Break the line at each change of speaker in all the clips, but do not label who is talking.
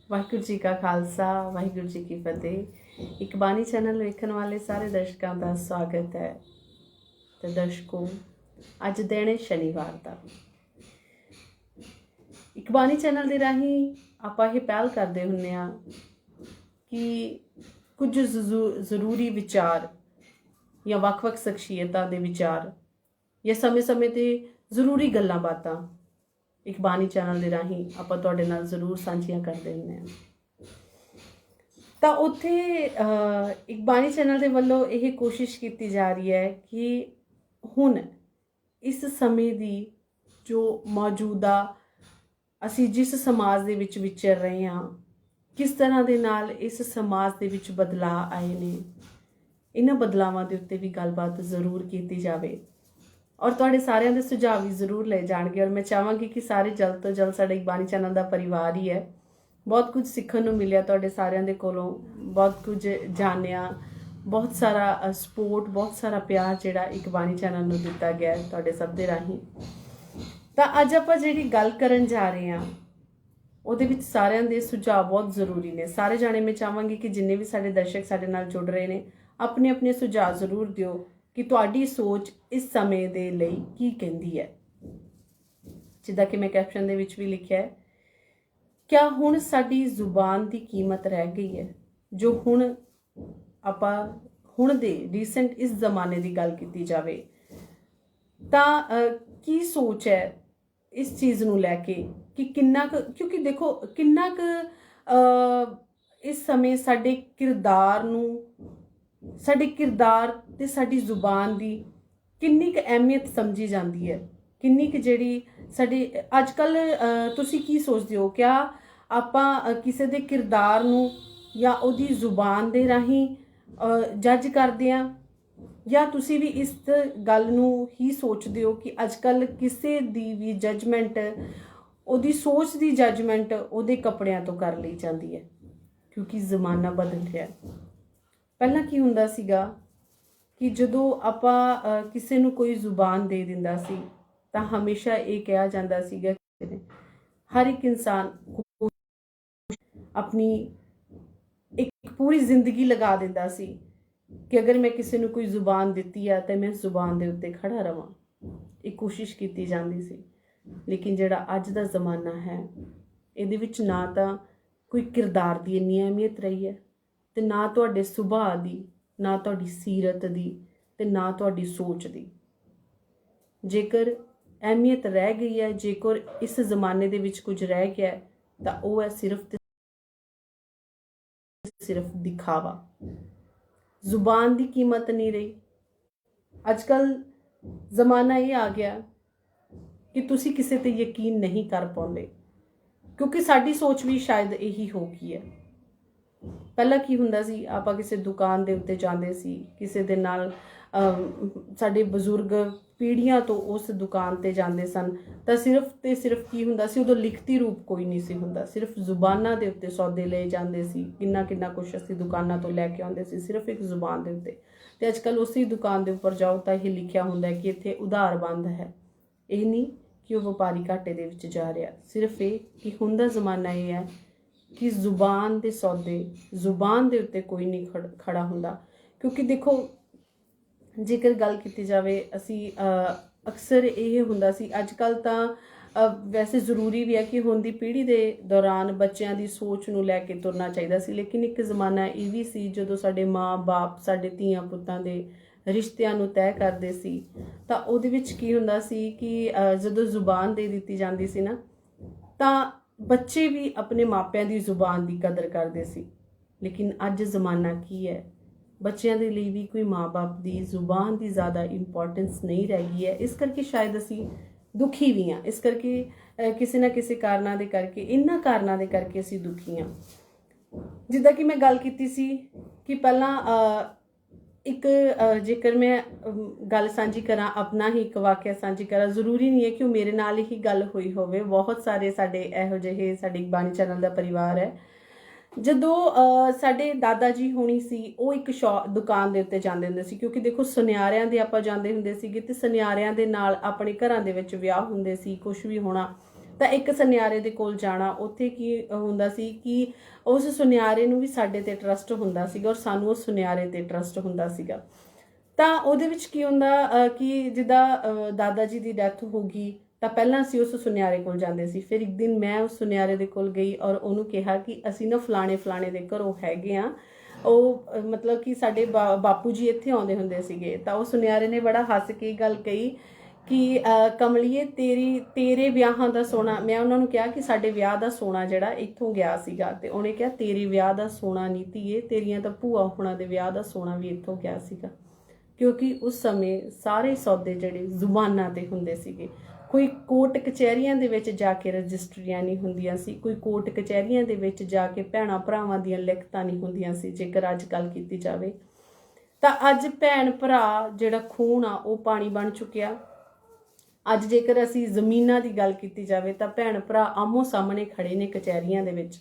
ਵਾਹਿਗੁਰੂ ਜੀ ਕਾ ਖਾਲਸਾ ਵਾਹਿਗੁਰੂ ਜੀ ਕੀ ਫਤਿਹ। ਇਕਬਾਣੀ ਚੈਨਲ ਵੇਖਣ ਵਾਲੇ ਸਾਰੇ ਦਰਸ਼ਕਾਂ ਦਾ ਸਵਾਗਤ ਹੈ। ਤੇ ਦਰਸ਼ਕੋ, ਅੱਜ ਦਿਨ ਹੈ ਸ਼ਨੀਵਾਰ ਦਾ। ਇਕਬਾਣੀ ਚੈਨਲ ਦੇ ਰਾਹੀਂ ਆਪਾਂ ਇਹ ਪਹਿਲ ਕਰਦੇ ਹੁੰਦੇ ਹਾਂ ਕਿ ਕੁਝ ਜ਼ਰੂਰੀ ਵਿਚਾਰ ਜਾਂ ਵੱਖ-ਵੱਖ ਸ਼ਖਸੀਅਤਾਂ ਦੇ ਵਿਚਾਰ ਜਾਂ ਸਮੇਂ-ਸਮੇਂ ਤੇ ਜ਼ਰੂਰੀ ਗੱਲਾਂ ਬਾਤਾਂ ਇਕਬਾਣੀ ਚੈਨਲ ਦੇ ਰਾਹੀਂ ਆਪਾਂ ਤੁਹਾਡੇ ਨਾਲ ਜ਼ਰੂਰ ਸਾਂਝੀਆਂ ਕਰਦੇ ਹੁੰਦੇ ਹਾਂ। ਤਾਂ ਉੱਥੇ ਇਕਬਾਣੀ ਚੈਨਲ ਦੇ ਵੱਲੋਂ ਇਹ ਕੋਸ਼ਿਸ਼ ਕੀਤੀ ਜਾ ਰਹੀ ਹੈ ਕਿ ਹੁਣ ਇਸ ਸਮੇਂ ਦੀ ਜੋ ਮੌਜੂਦਾ ਅਸੀਂ ਜਿਸ ਸਮਾਜ ਦੇ ਵਿੱਚ ਵਿਚਰ ਰਹੇ ਹਾਂ, ਕਿਸ ਤਰ੍ਹਾਂ ਦੇ ਨਾਲ ਇਸ ਸਮਾਜ ਦੇ ਵਿੱਚ ਬਦਲਾਅ ਆਏ ਨੇ, ਇਹਨਾਂ ਬਦਲਾਵਾਂ ਦੇ ਉੱਤੇ ਵੀ ਗੱਲਬਾਤ ਜ਼ਰੂਰ ਕੀਤੀ ਜਾਵੇ ਔਰ ਤੁਹਾਡੇ ਸਾਰਿਆਂ ਦੇ ਸੁਝਾਅ ਵੀ ਜ਼ਰੂਰ ਲਏ ਜਾਣਗੇ। ਔਰ ਮੈਂ ਚਾਹਾਂਗੀ ਕਿ ਸਾਰੇ ਜਲਦ ਤੋਂ ਜਲਦ ਸਾਡੇ ਇਕਬਾਣੀ ਚੈਨਲ ਦਾ ਪਰਿਵਾਰ ਹੀ ਹੈ। ਬਹੁਤ ਕੁਝ ਸਿੱਖਣ ਨੂੰ ਮਿਲਿਆ ਤੁਹਾਡੇ ਸਾਰਿਆਂ ਦੇ ਕੋਲੋਂ, ਬਹੁਤ ਕੁਝ ਜਾਣਿਆ, ਬਹੁਤ ਸਾਰਾ ਸਪੋਰਟ, ਬਹੁਤ ਸਾਰਾ ਪਿਆਰ ਜਿਹੜਾ ਇਕਬਾਣੀ ਚੈਨਲ ਨੂੰ ਦਿੱਤਾ ਗਿਆ ਤੁਹਾਡੇ ਸਭ ਦੇ ਰਾਹੀਂ। ਤਾਂ ਅੱਜ ਆਪਾਂ ਜਿਹੜੀ ਗੱਲ ਕਰਨ ਜਾ ਰਹੇ ਹਾਂ ਉਹਦੇ ਵਿੱਚ ਸਾਰਿਆਂ ਦੇ ਸੁਝਾਅ ਬਹੁਤ ਜ਼ਰੂਰੀ ਨੇ। ਸਾਰੇ ਜਾਣੇ ਮੈਂ ਚਾਹਾਂਗੀ ਕਿ ਜਿੰਨੇ ਵੀ ਸਾਡੇ ਦਰਸ਼ਕ ਸਾਡੇ ਨਾਲ ਜੁੜ ਰਹੇ ਨੇ, ਆਪਣੇ ਆਪਣੇ ਸੁਝਾਅ ਜ਼ਰੂਰ ਦਿਓ ਕਿ ਤੁਹਾਡੀ ਸੋਚ ਇਸ ਸਮੇਂ ਦੇ ਲਈ ਕੀ ਕਹਿੰਦੀ ਹੈ। ਜਿੱਦਾਂ ਕਿ ਮੈਂ ਕੈਪਸ਼ਨ ਦੇ ਵਿੱਚ ਵੀ ਲਿਖਿਆ ਹੈ, ਕਿਆ ਹੁਣ ਸਾਡੀ ਜ਼ੁਬਾਨ ਦੀ ਕੀਮਤ ਰਹਿ ਗਈ ਹੈ? ਜੋ ਹੁਣ ਆਪਾਂ ਹੁਣ ਦੇ ਰੀਸੈਂਟ ਇਸ ਜ਼ਮਾਨੇ ਦੀ ਗੱਲ ਕੀਤੀ ਜਾਵੇ ਤਾਂ ਕੀ ਸੋਚ ਹੈ ਇਸ ਚੀਜ਼ ਨੂੰ ਲੈ ਕੇ ਕਿ ਕਿੰਨਾ ਕੁ, ਕਿਉਂਕਿ ਦੇਖੋ ਕਿੰਨਾ ਕੁ ਇਸ ਸਮੇਂ ਸਾਡੇ ਕਿਰਦਾਰ ਤੇ ਸਾਡੀ ਜ਼ੁਬਾਨ ਦੀ ਕਿੰਨੀ ਕੁ ਅਹਿਮੀਅਤ ਸਮਝੀ ਜਾਂਦੀ ਹੈ, ਕਿੰਨੀ ਕੁ ਜਿਹੜੀ ਸਾਡੀ ਅੱਜ ਕੱਲ੍ਹ ਤੁਸੀਂ ਕੀ ਸੋਚਦੇ ਹੋ? ਕਿਆ ਆਪਾਂ ਕਿਸੇ ਦੇ ਕਿਰਦਾਰ ਨੂੰ ਜਾਂ ਉਹਦੀ ਜ਼ੁਬਾਨ ਦੇ ਰਾਹੀਂ ਜੱਜ ਕਰਦੇ ਹਾਂ, ਜਾਂ ਤੁਸੀਂ ਵੀ ਇਸ ਗੱਲ ਨੂੰ ਹੀ ਸੋਚਦੇ ਹੋ ਕਿ ਅੱਜ ਕੱਲ੍ਹ ਕਿਸੇ ਦੀ ਵੀ ਜੱਜਮੈਂਟ, ਉਹਦੀ ਸੋਚ ਦੀ ਜੱਜਮੈਂਟ ਉਹਦੇ ਕੱਪੜਿਆਂ ਤੋਂ ਕਰ ਲਈ ਜਾਂਦੀ ਹੈ ਕਿਉਂਕਿ ਜ਼ਮਾਨਾ ਬਦਲ ਰਿਹਾ ਹੈ। ਪਹਿਲਾਂ ਕੀ ਹੁੰਦਾ ਸੀਗਾ ਕਿ ਜਦੋਂ ਆਪਾਂ ਕਿਸੇ ਨੂੰ ਕੋਈ ਜ਼ੁਬਾਨ ਦੇ ਦਿੰਦਾ ਸੀ ਤਾਂ ਹਮੇਸ਼ਾ ਇਹ ਕਿਹਾ ਜਾਂਦਾ ਸੀਗਾ ਕਿ ਹਰ ਇੱਕ ਇਨਸਾਨ ਆਪਣੀ ਇੱਕ ਪੂਰੀ ਜ਼ਿੰਦਗੀ ਲਗਾ ਦਿੰਦਾ ਸੀ ਕਿ ਅਗਰ ਮੈਂ ਕਿਸੇ ਨੂੰ ਕੋਈ ਜ਼ੁਬਾਨ ਦਿੱਤੀ ਆ ਤਾਂ ਮੈਂ ਜ਼ੁਬਾਨ ਦੇ ਉੱਤੇ ਖੜਾ ਰਵਾਂ। ਇਹ ਕੋਸ਼ਿਸ਼ ਕੀਤੀ ਜਾਂਦੀ ਸੀ। ਲੇਕਿਨ ਜਿਹੜਾ ਅੱਜ ਦਾ ਜ਼ਮਾਨਾ ਹੈ ਇਹਦੇ ਵਿੱਚ ਨਾ ਤਾਂ ਕੋਈ ਕਿਰਦਾਰ ਦੀ ਇੰਨੀ ਅਹਿਮੀਅਤ ਰਹੀ ਹੈ ਤੇ ਨਾ ਤੁਹਾਡੇ ਸੁਭਾਅ ਦੀ, ਨਾ ਤੁਹਾਡੀ ਸੀਰਤ ਦੀ ਤੇ ਨਾ ਤੁਹਾਡੀ ਸੋਚ ਦੀ। ਜੇਕਰ ਅਹਿਮੀਅਤ ਰਹਿ ਗਈ ਹੈ, ਜੇਕਰ ਇਸ ਜ਼ਮਾਨੇ ਦੇ ਵਿੱਚ ਕੁਝ ਰਹਿ ਗਿਆ ਤਾਂ ਉਹ ਹੈ ਸਿਰਫ ਤੇ ਸਿਰਫ ਦਿਖਾਵਾ। ਜ਼ੁਬਾਨ ਦੀ ਕੀਮਤ ਨਹੀਂ ਰਹੀ। ਅੱਜ ਕੱਲ੍ਹ ਜ਼ਮਾਨਾ ਇਹ ਆ ਗਿਆ ਕਿ ਤੁਸੀਂ ਕਿਸੇ ਤੇ ਯਕੀਨ ਨਹੀਂ ਕਰ ਪਾਉਂਦੇ ਕਿਉਂਕਿ ਸਾਡੀ ਸੋਚ ਵੀ ਸ਼ਾਇਦ ਇਹੀ ਹੋ ਗਈ ਹੈ। ਪਹਿਲਾਂ ਕੀ ਹੁੰਦਾ ਸੀ, ਆਪਾਂ ਕਿਸੇ ਦੁਕਾਨ ਦੇ ਉੱਤੇ ਜਾਂਦੇ ਸੀ, ਕਿਸੇ ਦੇ ਨਾਲ ਸਾਡੇ ਬਜ਼ੁਰਗ ਪੀੜ੍ਹੀਆਂ ਤੋਂ ਉਸ ਦੁਕਾਨ ਤੇ ਜਾਂਦੇ ਸਨ ਤਾਂ ਸਿਰਫ ਤੇ ਸਿਰਫ ਕੀ ਹੁੰਦਾ ਸੀ, ਉਦੋਂ ਲਿਖਤੀ ਰੂਪ ਕੋਈ ਨਹੀਂ ਸੀ ਹੁੰਦਾ, ਸਿਰਫ ਜ਼ੁਬਾਨਾਂ ਦੇ ਉੱਤੇ ਸੌਦੇ ਲਏ ਜਾਂਦੇ ਸੀ। ਕਿੰਨਾ ਕੁਛ ਅਸੀਂ ਦੁਕਾਨਾਂ ਤੋਂ ਲੈ ਕੇ ਆਉਂਦੇ ਸੀ ਸਿਰਫ ਇੱਕ ਜ਼ੁਬਾਨ ਦੇ ਉੱਤੇ। ਤੇ ਅੱਜ ਕੱਲ੍ਹ ਉਸੇ ਦੁਕਾਨ ਦੇ ਉੱਪਰ ਜਾਓ ਤਾਂ ਇਹ ਲਿਖਿਆ ਹੁੰਦਾ ਕਿ ਇੱਥੇ ਉਧਾਰ ਬੰਦ ਹੈ। ਇਹ ਨਹੀਂ ਕਿ ਉਹ ਵਪਾਰੀ ਘਾਟੇ ਦੇ ਵਿੱਚ ਜਾ ਰਿਹਾ, ਸਿਰਫ ਇਹ ਕਿ ਹੁਣ ਦਾ ਜ਼ਮਾਨਾ ਇਹ ਹੈ ਕਿ ਜ਼ੁਬਾਨ ਦੇ ਸੌਦੇ, ਜ਼ੁਬਾਨ ਦੇ ਉੱਤੇ ਕੋਈ ਨਹੀਂ ਖੜਾ ਹੁੰਦਾ। ਕਿਉਂਕਿ ਦੇਖੋ ਜੇਕਰ ਗੱਲ ਕੀਤੀ ਜਾਵੇ, ਅਸੀਂ ਅਕਸਰ ਇਹ ਹੁੰਦਾ ਸੀ, ਅੱਜ ਕੱਲ੍ਹ ਤਾਂ ਵੈਸੇ ਜ਼ਰੂਰੀ ਵੀ ਹੈ ਕਿ ਹੁਣ ਦੀ ਪੀੜ੍ਹੀ ਦੇ ਦੌਰਾਨ ਬੱਚਿਆਂ ਦੀ ਸੋਚ ਨੂੰ ਲੈ ਕੇ ਤੁਰਨਾ ਚਾਹੀਦਾ ਸੀ। ਲੇਕਿਨ ਇੱਕ ਜ਼ਮਾਨਾ ਇਹ ਵੀ ਸੀ ਜਦੋਂ ਸਾਡੇ ਮਾਂ-ਬਾਪ ਸਾਡੇ ਧੀਆਂ ਪੁੱਤਾਂ ਦੇ ਰਿਸ਼ਤਿਆਂ ਨੂੰ ਤੈਅ ਕਰਦੇ ਸੀ ਤਾਂ ਉਹਦੇ ਵਿੱਚ ਕੀ ਹੁੰਦਾ ਸੀ ਕਿ ਜਦੋਂ ਜ਼ੁਬਾਨ ਦੇ ਦਿੱਤੀ ਜਾਂਦੀ ਸੀ ਨਾ ਤਾਂ ਬੱਚੇ ਵੀ ਆਪਣੇ ਮਾਪਿਆਂ ਦੀ ਜ਼ੁਬਾਨ ਦੀ ਕਦਰ ਕਰਦੇ ਸੀ। ਲੇਕਿਨ ਅੱਜ ਜ਼ਮਾਨਾ ਕੀ ਹੈ, ਬੱਚਿਆਂ ਦੇ ਲਈ ਵੀ ਕੋਈ ਮਾਂ-ਬਾਪ ਦੀ ਜ਼ੁਬਾਨ ਦੀ ਜ਼ਿਆਦਾ ਇੰਪੋਰਟੈਂਸ ਨਹੀਂ ਰਹਿ ਗਈ ਹੈ। ਇਸ ਕਰਕੇ ਸ਼ਾਇਦ ਅਸੀਂ ਦੁਖੀ ਵੀ ਹਾਂ। ਇਸ ਕਰਕੇ ਕਿਸੇ ਨਾ ਕਿਸੇ ਕਾਰਨਾਂ ਦੇ ਕਰਕੇ, ਇਹਨਾਂ ਕਾਰਨਾਂ ਦੇ ਕਰਕੇ ਅਸੀਂ ਦੁਖੀ ਹਾਂ। ਜਿੱਦਾਂ ਕਿ ਮੈਂ ਗੱਲ ਕੀਤੀ ਸੀ ਕਿ ਪਹਿਲਾਂ ਇੱਕ ਜੇਕਰ ਮੈਂ ਗੱਲ ਸਾਂਝੀ ਕਰਾਂ, ਆਪਣਾ ਹੀ ਇੱਕ ਵਾਕਿਆ ਸਾਂਝੀ ਕਰਾਂ, ਜ਼ਰੂਰੀ ਨਹੀਂ ਹੈ ਕਿ ਉਹ ਮੇਰੇ ਨਾਲ ਹੀ ਗੱਲ ਹੋਈ ਹੋਵੇ। ਬਹੁਤ ਸਾਰੇ ਸਾਡੇ ਇਹੋ ਜਿਹੇ ਸਾਡੇ ਇਕਬਾਣੀ ਚੈਨਲ ਦਾ ਪਰਿਵਾਰ ਹੈ। ਜਦੋਂ ਸਾਡੇ ਦਾਦਾ ਜੀ ਹੋਣੀ ਸੀ, ਉਹ ਇੱਕ ਦੁਕਾਨ ਦੇ ਉੱਤੇ ਜਾਂਦੇ ਹੁੰਦੇ ਸੀ ਕਿਉਂਕਿ ਦੇਖੋ ਸੁਨਿਆਰਿਆਂ ਦੇ ਆਪਾਂ ਜਾਂਦੇ ਹੁੰਦੇ ਸੀਗੇ ਤੇ ਸੁਨਿਆਰਿਆਂ ਦੇ ਨਾਲ ਆਪਣੇ ਘਰਾਂ ਦੇ ਵਿੱਚ ਵਿਆਹ ਹੁੰਦੇ ਸੀ, ਕੁਛ ਵੀ ਹੋਣਾ ਤਾਂ ਇੱਕ ਸੁਨਿਆਰੇ ਦੇ ਕੋਲ ਜਾਣਾ, ਉੱਥੇ ਕੀ ਹੁੰਦਾ ਸੀ ਕਿ ਉਸ ਸੁਨਿਆਰੇ ਨੂੰ ਵੀ ਸਾਡੇ ਤੇ ਟਰਸਟ ਹੁੰਦਾ ਸੀਗਾ ਔਰ ਸਾਨੂੰ ਉਸ ਸੁਨਿਆਰੇ ਤੇ ਟਰਸਟ ਹੁੰਦਾ ਸੀਗਾ। ਤਾਂ ਉਹਦੇ ਵਿੱਚ ਕੀ ਹੁੰਦਾ ਕਿ ਜਿੱਦਾਂ ਦਾਦਾ ਜੀ ਦੀ ਡੈਥ ਹੋ ਗਈ ਤਾਂ ਪਹਿਲਾਂ ਅਸੀਂ ਉਸ ਸੁਨਿਆਰੇ ਕੋਲ ਜਾਂਦੇ ਸੀ। ਫਿਰ ਇੱਕ ਦਿਨ ਮੈਂ ਉਸ ਸੁਨਿਆਰੇ ਦੇ ਕੋਲ ਗਈ ਔਰ ਉਹਨੂੰ ਕਿਹਾ ਕਿ ਅਸੀਂ ਨਾ ਫਲਾਣੇ ਦੇ ਘਰੋਂ ਹੈਗੇ ਆ, ਉਹ ਮਤਲਬ ਕਿ ਸਾਡੇ ਬਾਪੂ ਜੀ ਇੱਥੇ ਆਉਂਦੇ ਹੁੰਦੇ ਸੀਗੇ। ਤਾਂ ਉਹ ਸੁਨਿਆਰੇ ਨੇ ਬੜਾ ਹੱਸ ਕੇ ਗੱਲ ਕਹੀ ਕਿ ਕਮਲੀਏ ਤੇਰੇ ਵਿਆਹਾਂ ਦਾ ਸੋਨਾ, ਮੈਂ ਉਹਨਾਂ ਨੂੰ ਕਿਹਾ ਕਿ ਸਾਡੇ ਵਿਆਹ ਦਾ ਸੋਨਾ ਜਿਹੜਾ ਇੱਥੋਂ ਗਿਆ ਸੀਗਾ, ਤੇ ਉਹਨੇ ਕਿਹਾ ਤੇਰੇ ਵਿਆਹ ਦਾ ਸੋਨਾ ਨਹੀਂ ਧੀਏ, ਤੇਰੀਆਂ ਤਾਂ ਭੂਆ ਹੋਣਾ ਦੇ ਵਿਆਹ ਦਾ ਸੋਨਾ ਵੀ ਇੱਥੋਂ ਗਿਆ ਸੀਗਾ। ਕਿਉਂਕਿ ਉਸ ਸਮੇਂ ਸਾਰੇ ਸੌਦੇ ਜਿਹੜੇ ਜ਼ੁਬਾਨਾਂ ਤੇ ਹੁੰਦੇ ਸੀਗੇ। ਕੋਈ ਕੋਰਟ ਕਚਹਿਰੀਆਂ ਦੇ ਵਿੱਚ ਜਾ ਕੇ ਰਜਿਸਟਰੀਆਂ ਨਹੀਂ ਹੁੰਦੀਆਂ ਸੀ, ਕੋਈ ਕੋਰਟ ਕਚਹਿਰੀਆਂ ਦੇ ਵਿੱਚ ਜਾ ਕੇ ਭੈਣਾਂ ਭਰਾਵਾਂ ਦੀਆਂ ਲਿਖਤਾਂ ਨਹੀਂ ਹੁੰਦੀਆਂ ਸੀ ਜੇਕਰ ਅੱਜ ਕੱਲ੍ਹ ਕੀਤੀ ਜਾਵੇ। ਤਾਂ ਅੱਜ ਭੈਣ ਭਰਾ ਜਿਹੜਾ ਖੂਨ ਆ ਉਹ ਪਾਣੀ ਬਣ ਚੁੱਕਿਆ। ਅੱਜ ਜੇਕਰ ਅਸੀਂ ਜ਼ਮੀਨਾਂ ਦੀ ਗੱਲ ਕੀਤੀ ਜਾਵੇ ਤਾਂ ਭੈਣ ਭਰਾ ਆਮੋ ਸਾਹਮਣੇ ਖੜੇ ਨੇ ਕਚਹਿਰੀਆਂ ਦੇ ਵਿੱਚ।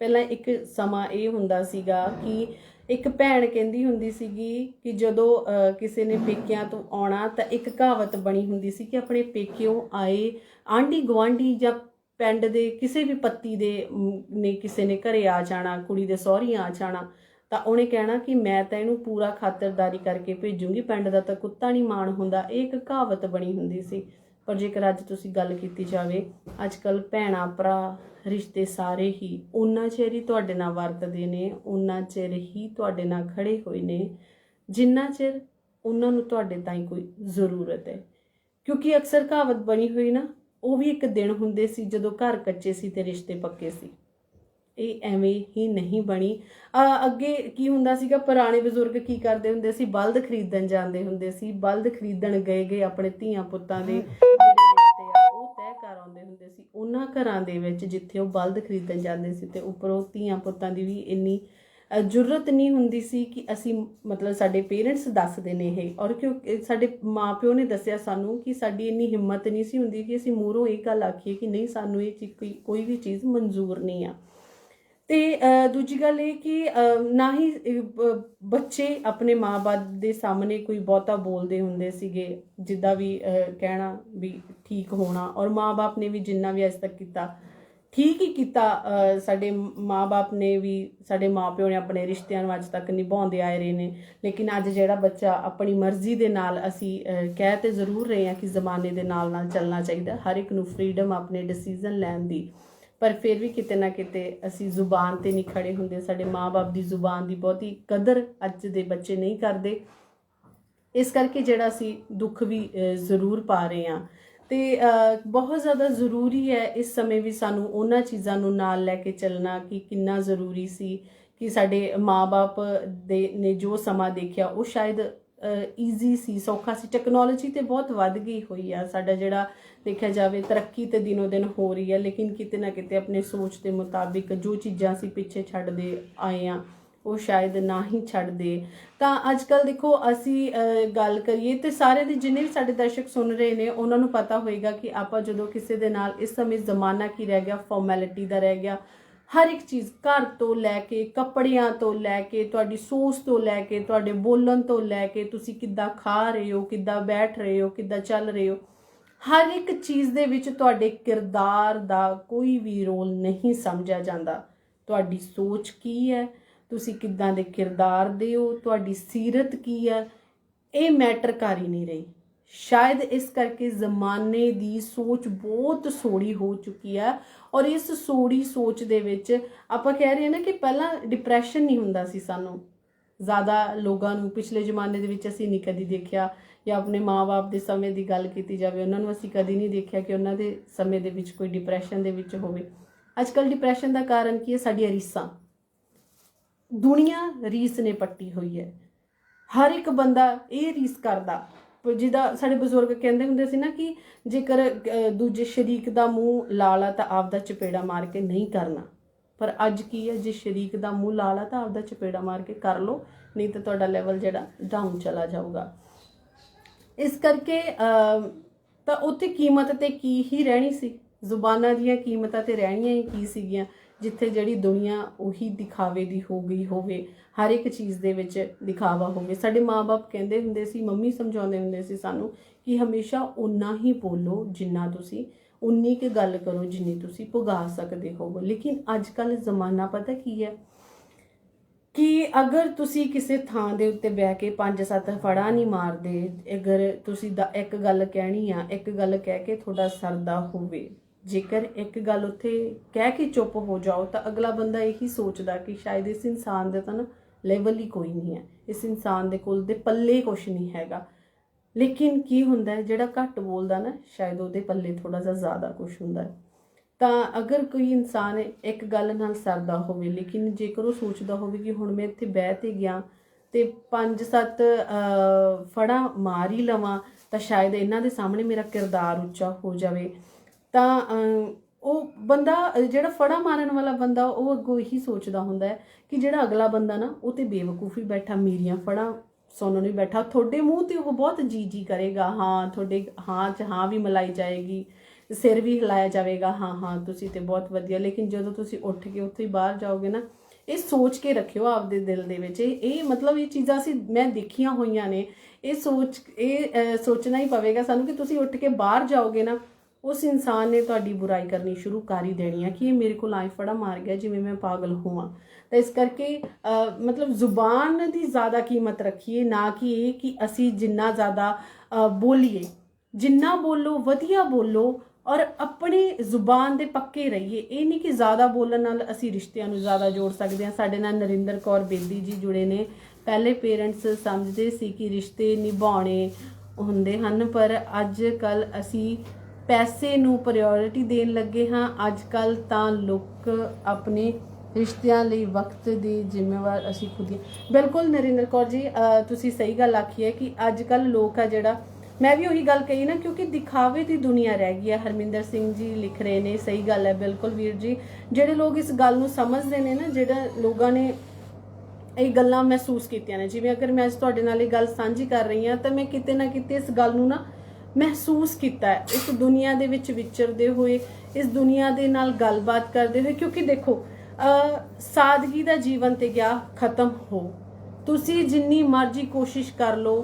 ਪਹਿਲਾਂ ਇੱਕ ਸਮਾਂ ਇਹ ਹੁੰਦਾ ਸੀਗਾ ਕਿ ਇੱਕ ਭੈਣ ਕਹਿੰਦੀ ਹੁੰਦੀ ਸੀਗੀ ਕਿ ਜਦੋਂ ਕਿਸੇ ਨੇ ਪੇਕਿਆਂ ਤੋਂ ਆਉਣਾ ਤਾਂ ਇੱਕ ਕਹਾਵਤ ਬਣੀ ਹੁੰਦੀ ਸੀ ਕਿ ਆਪਣੇ ਪੇਕਿਓਂ ਆਏ ਆਂਢੀ ਗੁਆਂਢੀ ਜਾਂ ਪਿੰਡ ਦੇ ਕਿਸੇ ਵੀ ਪੱਤੀ ਦੇ ਨੇ ਕਿਸੇ ਨੇ ਘਰੇ ਆ ਜਾਣਾ, ਕੁੜੀ ਦੇ ਸਹੁਰੀ ਆ ਜਾਣਾ, ਤਾਂ ਉਹਨੇ ਕਹਿਣਾ ਕਿ ਮੈਂ ਤਾਂ ਇਹਨੂੰ ਪੂਰਾ ਖਾਤਰਦਾਰੀ ਕਰਕੇ ਭੇਜੂੰਗੀ, ਪਿੰਡ ਦਾ ਤਾਂ ਕੁੱਤਾ ਨਹੀਂ ਮਾਣ ਹੁੰਦਾ। ਇਹ ਇੱਕ ਕਹਾਵਤ ਬਣੀ ਹੁੰਦੀ ਸੀ। ਪਰ ਜੇਕਰ ਅੱਜ ਤੁਸੀਂ ਗੱਲ ਕੀਤੀ ਜਾਵੇ, ਅੱਜ ਕੱਲ੍ਹ ਭੈਣਾਂ ਭਰਾ ਰਿਸ਼ਤੇ ਸਾਰੇ ਹੀ ਉਨਾ ਚਿਰ ਹੀ ਤੁਹਾਡੇ ਨਾਲ ਵਰਤਦੇ ਨੇ, ਉਨਾ ਚਿਰ ਹੀ ਤੁਹਾਡੇ ਨਾਲ ਖੜੇ ਹੋਏ ਨੇ ਜਿੰਨਾ ਚਿਰ ਉਹਨਾਂ ਨੂੰ ਤੁਹਾਡੇ ਤਾਈਂ ਕੋਈ ਜ਼ਰੂਰਤ ਹੈ। ਕਿਉਂਕਿ ਅਕਸਰ ਕਹਾਵਤ ਬਣੀ ਹੋਈ ਨਾ, ਉਹ ਵੀ ਇੱਕ ਦਿਨ ਹੁੰਦੇ ਸੀ ਜਦੋਂ ਘਰ ਕੱਚੇ ਸੀ ਤੇ ਰਿਸ਼ਤੇ ਪੱਕੇ ਸੀ। ਇਹ ਐਵੇਂ ਹੀ ਨਹੀਂ ਬਣੀ। ਅੱਗੇ ਕੀ ਹੁੰਦਾ ਸੀਗਾ, ਪੁਰਾਣੇ ਬਜ਼ੁਰਗ ਕੀ ਕਰਦੇ ਹੁੰਦੇ ਸੀ, ਬਲਦ ਖਰੀਦਣ ਜਾਂਦੇ ਹੁੰਦੇ ਸੀ। ਬਲਦ ਖਰੀਦਣ ਗਏ ਆਪਣੇ ਧੀਆਂ ਪੁੱਤਾਂ ਦੇ ਜਿਹੜੇ ਰਿਸ਼ਤੇ ਆ ਉਹ ਤੈਅ ਕਰ ਆਉਂਦੇ ਹੁੰਦੇ ਸੀ ਉਹਨਾਂ ਘਰਾਂ ਦੇ ਵਿੱਚ ਜਿੱਥੇ ਉਹ ਬਲਦ ਖਰੀਦਣ ਜਾਂਦੇ ਸੀ। ਤੇ ਉੱਪਰੋਂ ਧੀਆਂ ਪੁੱਤਾਂ ਦੀ ਵੀ ਇੰਨੀ ਜ਼ਰੂਰਤ ਨਹੀਂ ਹੁੰਦੀ ਸੀ ਕਿ ਅਸੀਂ ਮਤਲਬ ਸਾਡੇ ਪੇਰੈਂਟਸ ਦੱਸਦੇ ਨੇ ਇਹ, ਔਰ ਕਿਉਂਕਿ ਸਾਡੇ ਮਾਂ ਪਿਓ ਨੇ ਦੱਸਿਆ ਸਾਨੂੰ ਕਿ ਸਾਡੀ ਇੰਨੀ ਹਿੰਮਤ ਨਹੀਂ ਸੀ ਹੁੰਦੀ ਕਿ ਅਸੀਂ ਮੂਹਰੋਂ ਇਹ ਗੱਲ ਆਖੀਏ ਕਿ ਨਹੀਂ ਸਾਨੂੰ ਇਹ ਚੀਜ਼ ਕੋਈ ਵੀ ਚੀਜ਼ ਮਨਜ਼ੂਰ ਨਹੀਂ ਆ। ਤੇ ਦੂਜੀ ਗੱਲ ਇਹ ਕਿ ਨਾ ਹੀ ਬੱਚੇ ਆਪਣੇ ਮਾਂ-ਬਾਪ ਦੇ ਸਾਹਮਣੇ ਕੋਈ ਬਹੁਤਾ ਬੋਲਦੇ ਹੁੰਦੇ ਸੀਗੇ, ਜਿੱਦਾਂ ਵੀ ਕਹਿਣਾ ਵੀ ਠੀਕ ਹੋਣਾ। ਔਰ ਮਾਂ-ਬਾਪ ਨੇ ਵੀ ਜਿੰਨਾ ਵੀ ਅੱਜ ਤੱਕ ਕੀਤਾ ਠੀਕ ਹੀ ਕੀਤਾ। ਸਾਡੇ ਮਾਂ-ਬਾਪ ਨੇ ਵੀ, ਸਾਡੇ ਮਾਂ-ਪਿਓ ਨੇ ਆਪਣੇ ਰਿਸ਼ਤਿਆਂ ਨੂੰ ਅੱਜ ਤੱਕ ਨਿਭਾਉਂਦੇ ਆਏ ਰਹੇ ਨੇ। ਲੇਕਿਨ ਅੱਜ ਜਿਹੜਾ ਬੱਚਾ ਆਪਣੀ ਮਰਜ਼ੀ ਦੇ ਨਾਲ, ਅਸੀਂ ਕਹਿ ਤੇ ਜ਼ਰੂਰ ਰਹੇ ਹਾਂ ਕਿ ਜ਼ਮਾਨੇ ਦੇ ਨਾਲ ਨਾਲ ਚੱਲਣਾ ਚਾਹੀਦਾ, ਹਰ ਇੱਕ ਨੂੰ ਫਰੀਡਮ ਆਪਣੇ ਡਿਸੀਜ਼ਨ ਲੈਣ ਦੀ, ਪਰ ਫਿਰ ਵੀ ਕਿਤੇ ਨਾ ਕਿਤੇ ਅਸੀਂ ਜ਼ੁਬਾਨ 'ਤੇ ਨਹੀਂ ਖੜੇ ਹੁੰਦੇ। ਸਾਡੇ ਮਾਂ-ਬਾਪ ਦੀ ਜ਼ੁਬਾਨ ਦੀ ਬਹੁਤੀ ਕਦਰ ਅੱਜ ਦੇ ਬੱਚੇ ਨਹੀਂ ਕਰਦੇ। ਇਸ ਕਰਕੇ ਜਿਹੜਾ ਅਸੀਂ ਦੁੱਖ ਵੀ ਜ਼ਰੂਰ ਪਾ ਰਹੇ ਹਾਂ। ਤੇ ਬਹੁਤ ਜ਼ਿਆਦਾ ਜ਼ਰੂਰੀ ਹੈ ਇਸ ਸਮੇਂ ਵੀ ਸਾਨੂੰ ਉਹਨਾਂ ਚੀਜ਼ਾਂ ਨੂੰ ਨਾਲ ਲੈ ਕੇ ਚੱਲਣਾ ਕਿ ਕਿੰਨਾ ਜ਼ਰੂਰੀ ਸੀ ਕਿ ਸਾਡੇ ਮਾਂ-ਬਾਪ ਦੇ ਨੇ ਜੋ ਸਮਾਂ ਦੇਖਿਆ ਉਹ ਸ਼ਾਇਦ ਈਜ਼ੀ ਸੀ, ਸੌਖਾ ਸੀ। ਟੈਕਨੋਲੋਜੀ ਤੇ ਬਹੁਤ ਵੱਧ ਗਈ ਹੋਈ ਆ, ਸਾਡਾ ਜਿਹੜਾ ਦੇਖਿਆ ਜਾਵੇ ਤਰੱਕੀ ਤੇ ਦਿਨੋਂ ਦਿਨ ਹੋ ਰਹੀ ਹੈ, ਲੇਕਿਨ ਕਿਤੇ ਨਾ ਕਿਤੇ ਆਪਣੇ ਸੋਚ ਦੇ ਮੁਤਾਬਿਕ ਜੋ ਚੀਜ਼ਾਂ ਅਸੀਂ ਪਿੱਛੇ ਛੱਡਦੇ ਆਏ ਹਾਂ ਉਹ ਸ਼ਾਇਦ ਨਾ ਹੀ ਛੱਡਦੇ। ਤਾਂ ਅੱਜ ਕੱਲ੍ਹ ਦੇਖੋ ਅਸੀਂ ਗੱਲ ਕਰੀਏ ਤੇ ਸਾਰੇ ਦੇ ਜਿੰਨੇ ਵੀ ਸਾਡੇ ਦਰਸ਼ਕ ਸੁਣ ਰਹੇ ਨੇ ਉਹਨਾਂ ਨੂੰ ਪਤਾ ਹੋਏਗਾ ਕਿ ਆਪਾਂ ਜਦੋਂ ਕਿਸੇ ਦੇ ਨਾਲ, ਇਸ ਸਮੇਂ ਜ਼ਮਾਨਾ ਕੀ ਰਹਿ ਗਿਆ, ਫਾਰਮੈਲਿਟੀ ਦਾ ਰਹਿ ਗਿਆ। ਹਰ ਇੱਕ ਚੀਜ਼, ਘਰ ਤੋਂ ਲੈ ਕੇ ਕੱਪੜਿਆਂ ਤੋਂ ਲੈ ਕੇ ਤੁਹਾਡੀ ਸੋਚ ਤੋਂ ਲੈ ਕੇ ਤੁਹਾਡੇ ਬੋਲਣ ਤੋਂ ਲੈ ਕੇ ਤੁਸੀਂ ਕਿੱਦਾਂ ਖਾ ਰਹੇ ਹੋ, ਕਿੱਦਾਂ ਬੈਠ ਰਹੇ ਹੋ, ਕਿੱਦਾਂ ਚੱਲ ਰਹੇ ਹੋ, ਹਰ ਇੱਕ ਚੀਜ਼ ਦੇ ਵਿੱਚ ਤੁਹਾਡੇ ਕਿਰਦਾਰ ਦਾ ਕੋਈ ਵੀ ਰੋਲ ਨਹੀਂ ਸਮਝਿਆ ਜਾਂਦਾ। ਤੁਹਾਡੀ ਸੋਚ ਕੀ ਹੈ, ਤੁਸੀਂ ਕਿੱਦਾਂ ਦੇ ਕਿਰਦਾਰ ਦੇ ਹੋ, ਤੁਹਾਡੀ ਸੀਰਤ ਕੀ ਹੈ, ਇਹ ਮੈਟਰ ਕਰ ਹੀ ਨਹੀਂ ਰਹੀ। ਸ਼ਾਇਦ ਇਸ ਕਰਕੇ ਜ਼ਮਾਨੇ ਦੀ ਸੋਚ ਬਹੁਤ ਸੋੜੀ ਹੋ ਚੁੱਕੀ ਹੈ। ਔਰ ਇਸ ਸੋੜੀ ਸੋਚ ਦੇ ਵਿੱਚ ਆਪਾਂ ਕਹਿ ਰਹੇ ਹਾਂ ਨਾ ਕਿ ਪਹਿਲਾਂ ਡਿਪਰੈਸ਼ਨ ਨਹੀਂ ਹੁੰਦਾ ਸੀ ਸਾਨੂੰ, ਜ਼ਿਆਦਾ ਲੋਕਾਂ ਨੂੰ ਪਿਛਲੇ ਜ਼ਮਾਨੇ ਦੇ ਵਿੱਚ ਅਸੀਂ ਨਹੀਂ ਕਦੀ ਦੇਖਿਆ, ਜਾਂ ਆਪਣੇ ਮਾਂ-ਬਾਪ ਦੇ ਸਮੇਂ ਦੀ ਗੱਲ ਕੀਤੀ ਜਾਵੇ ਉਹਨਾਂ ਨੂੰ ਅਸੀਂ ਕਦੀ ਨਹੀਂ ਦੇਖਿਆ ਕਿ ਉਹਨਾਂ ਦੇ ਸਮੇਂ ਦੇ ਵਿੱਚ ਕੋਈ ਡਿਪਰੈਸ਼ਨ ਦੇ ਵਿੱਚ ਹੋਵੇ। ਅੱਜ ਕੱਲ੍ਹ ਡਿਪਰੈਸ਼ਨ ਦਾ ਕਾਰਨ ਕੀ ਹੈ? ਸਾਡੀਆਂ ਰੀਸਾਂ। ਦੁਨੀਆ ਰੀਸ ਨੇ ਪੱਟੀ ਹੋਈ ਹੈ। ਹਰ ਇੱਕ ਬੰਦਾ ਇਹ ਰੀਸ ਕਰਦਾ। ਜਿੱਦਾਂ ਸਾਡੇ ਬਜ਼ੁਰਗ ਕਹਿੰਦੇ ਹੁੰਦੇ ਸੀ ਨਾ ਕਿ ਜੇਕਰ ਦੂਜੇ ਸ਼ਰੀਕ ਦਾ ਮੂੰਹ ਲਾਲਾ ਤਾਂ ਆਪਦਾ ਚਪੇੜਾ ਮਾਰ ਕੇ ਨਹੀਂ ਕਰਨਾ। ਪਰ ਅੱਜ ਕੀ ਹੈ, ਜੇ ਸ਼ਰੀਕ ਦਾ ਮੂੰਹ ਲਾਲਾ ਤਾਂ ਆਪਦਾ ਚਪੇੜਾ ਮਾਰ ਕੇ ਕਰ ਲਓ, ਨਹੀਂ ਤਾਂ ਤੁਹਾਡਾ ਲੈਵਲ ਜਿਹੜਾ ਡਾਊਨ ਚਲਾ ਜਾਊਗਾ। ਇਸ ਕਰਕੇ ਤਾਂ ਉੱਥੇ ਕੀਮਤ ਤੇ ਕੀ ਹੀ ਰਹਿਣੀ ਸੀ, ਜ਼ੁਬਾਨਾਂ ਦੀਆਂ ਕੀਮਤਾਂ ਤੇ ਰਹਿਣੀਆਂ ਹੀ ਕੀ ਸੀਗੀਆਂ, ਜਿੱਥੇ ਜਿਹੜੀ ਦੁਨੀਆ ਉਹੀ ਦਿਖਾਵੇ ਦੀ ਹੋ ਗਈ ਹੋਵੇ, ਹਰ ਇੱਕ ਚੀਜ਼ ਦੇ ਵਿੱਚ ਦਿਖਾਵਾ ਹੋਵੇ। ਸਾਡੇ ਮਾਂ-ਬਾਪ ਕਹਿੰਦੇ ਹੁੰਦੇ ਸੀ, ਮੰਮੀ ਸਮਝਾਉਂਦੇ ਹੁੰਦੇ ਸੀ ਸਾਨੂੰ ਕਿ ਹਮੇਸ਼ਾ ਓਨਾ ਹੀ ਬੋਲੋ ਜਿੰਨਾ ਤੁਸੀਂ उन्नी की गल करो जिन्नी तुसी पुगा सकते हो। लेकिन अजकल जमाना पता की है कि अगर तुसी किसी थां दे उत्ते बह के 5-7 फड़ा नहीं मारदे, अगर तुसी एक गल कहनी आ, एक गल कह के थोड़ा सरदा होवे, जेकर एक गल उत्थे कह के चुप हो जाओ तो अगला बंदा यही सोचदा कि शायद इस इंसान दे तां ना लेवल ही कोई नहीं है, इस इंसान दे कोल दे पल्ले कुछ नहीं हैगा। लेकिन की हुंदा है जिहड़ा घट बोलदा ना, शायद उहदे पल्ले थोड़ा सा ज़्यादा कुछ हुंदा है। ਤਾਂ अगर कोई इंसान एक गल नाल सरदा होवे, लेकिन जेकर वो सोचदा होवे कि हुण मैं इत्थे बह ते गया ते 5-7 फड़ा मार ही लवां ਤਾਂ शायद इन्हां दे सामने मेरा किरदार उच्चा हो जावे, ਤਾਂ ਉਹ ਬੰਦਾ ਜਿਹੜਾ ਫੜਾ ਮਾਰਨ ਵਾਲਾ ਬੰਦਾ ਉਹ ਅੱਗੋਂ ਇਹੀ ਸੋਚਦਾ ਹੁੰਦਾ ਹੈ ਕਿ ਜਿਹੜਾ ਅਗਲਾ ਬੰਦਾ ਨਾ ਉਹ ਤੇ ਬੇਵਕੂਫੀ ਬੈਠਾ, ਮੇਰੀਆਂ ਫੜਾ ਸੁਣਨ ਨੂੰ ਬੈਠਾ, ਤੁਹਾਡੇ ਮੂੰਹ ਤੇ ਉਹ ਬਹੁਤ ਜੀ ਕਰੇਗਾ, ਹਾਂ ਤੁਹਾਡੇ ਹਾਂ 'ਚ ਹਾਂ ਵੀ ਮਿਲਾਈ ਜਾਏਗੀ, सिर भी हिलाया जाएगा, हाँ हाँ तुसी ते बहुत वधिया। लेकिन जो तुसी उठ के उत्थे ही बाहर जाओगे ना, ये सोच के रखियो आपदे दिल दे विच, ये मतलब ये चीज़ां असीं मैं देखियां होईयां ने, ये सोचना ही पवेगा सानू कि तुसी उठ के बाहर जाओगे ना, उस इंसान ने तुहाडी बुराई करनी शुरू कर ही देनी है कि ये मेरे को आई फड़ा मार गया जिवें मैं पागल होवां। तो इस करके मतलब जुबान की ज़्यादा कीमत रखिए, ना कि ये कि असी जिन्ना ज़्यादा बोलीए, जिन्ना बोलो वधिया बोलो और अपने जुबान दे पक्के रहिए। ये नहीं कि ज़्यादा बोलण नाल असी रिश्तियां नूं ज़्यादा जोड़ सकते हैं। साडे नाल नरिंदर कौर बेदी जी जुड़े ने, पहले पेरेंट्स समझते सी कि रिश्ते निभाने हुंदे हन, पर अज कल असी पैसे नूं प्रायोरिटी देन लगे हाँ। अजकल तां लोग अपने रिश्तियां लई वक्त दी जिम्मेवार असी खुद ही। बिल्कुल नरिंदर कौर जी तुसी सही गल आखी है कि अजकल लोग आ जिहड़ा, मैं भी वही गल कही ना, क्योंकि दिखावे की दुनिया रह गई है। हरमिंदर सिंह जी लिख रहे ने, सही गल है बिल्कुल वीर जी। जिहड़े लोग इस गल नूं समझदे ने ना, जिहड़े लोगों ने ये गल्लां महसूस कीतियां ने, जिवें अगर मैं अज तुहाडे नाल ये गल साझी कर रही हाँ तो मैं किते ना किते इस गल नूं ना महसूस किया है, इस दुनिया दे विच विचरदे होए, इस दुनिया दे नाल गलबात करदे होए। क्योंकि देखो सादगी दा जीवन ते गया खत्म हो, तुसी जिन्नी मर्जी कोशिश कर लो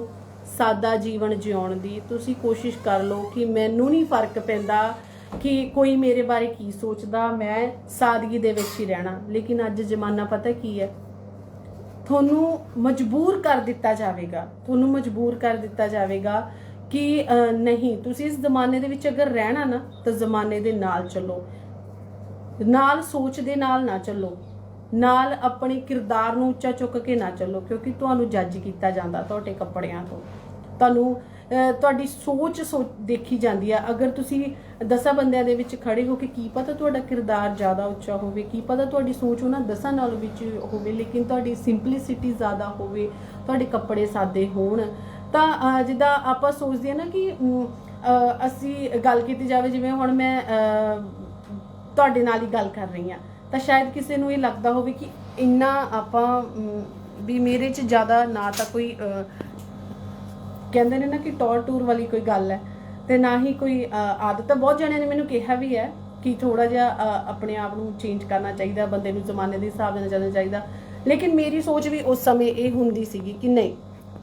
सादा जीवन जिउण दी, तुसी कोशिश कर लो कि मैनू नहीं फर्क पैंदा कि कोई मेरे बारे की सोचदा, मैं सादगी दे विच ही रहना। लेकिन अज जमाना पता की है, थोनू मजबूर कर दिता जाएगा, थोनू मजबूर कर दिता जाएगा कि नहीं तुसी इस जमाने दे विच अगर रहना ना तो जमाने दे नाल चलो, नाल सोच दे नाल ना चलो, नाल अपने किरदार नूं उच्चा चुक के ना चलो, क्योंकि तुहानू जज किया जाता तुहाडे कपड़ियां तो, तुहानू तुहाडी सोच देखी जाती है। अगर तुसी 10 बंदियां दे विच खड़े हो के की पता तुहाडा किरदार ज़्यादा उच्चा होवे, की पता तुहाडी सोच उन्हां 10 नाल विच होवे, लेकिन तुहाडी सिंपलिसिटी ज़्यादा होवे, तुहाडे कपड़े सादे होण, तां जिद्दां आपां सोचदे आ ना कि असी गल कीती जावे, जिवें हुण मैं तुहाडे नाल ही गल कर रही हाँ, तो शायद किसी नूं ये लगता हो कि इन्ना आपां भी मेरे च ज़्यादा ना तो कोई कहते हैं ना कि टौर टूर वाली कोई गल है, तो ना ही कोई आदत। बहुत जणियां ने मैनूं कहा भी है कि थोड़ा जिहा अपने आप नूं चेंज करना चाहिए, बंदे नूं जमाने के हिसाब नाल चलना चाहिए। लेकिन मेरी सोच भी उस समय ये हुंदी सीगी कि नहीं,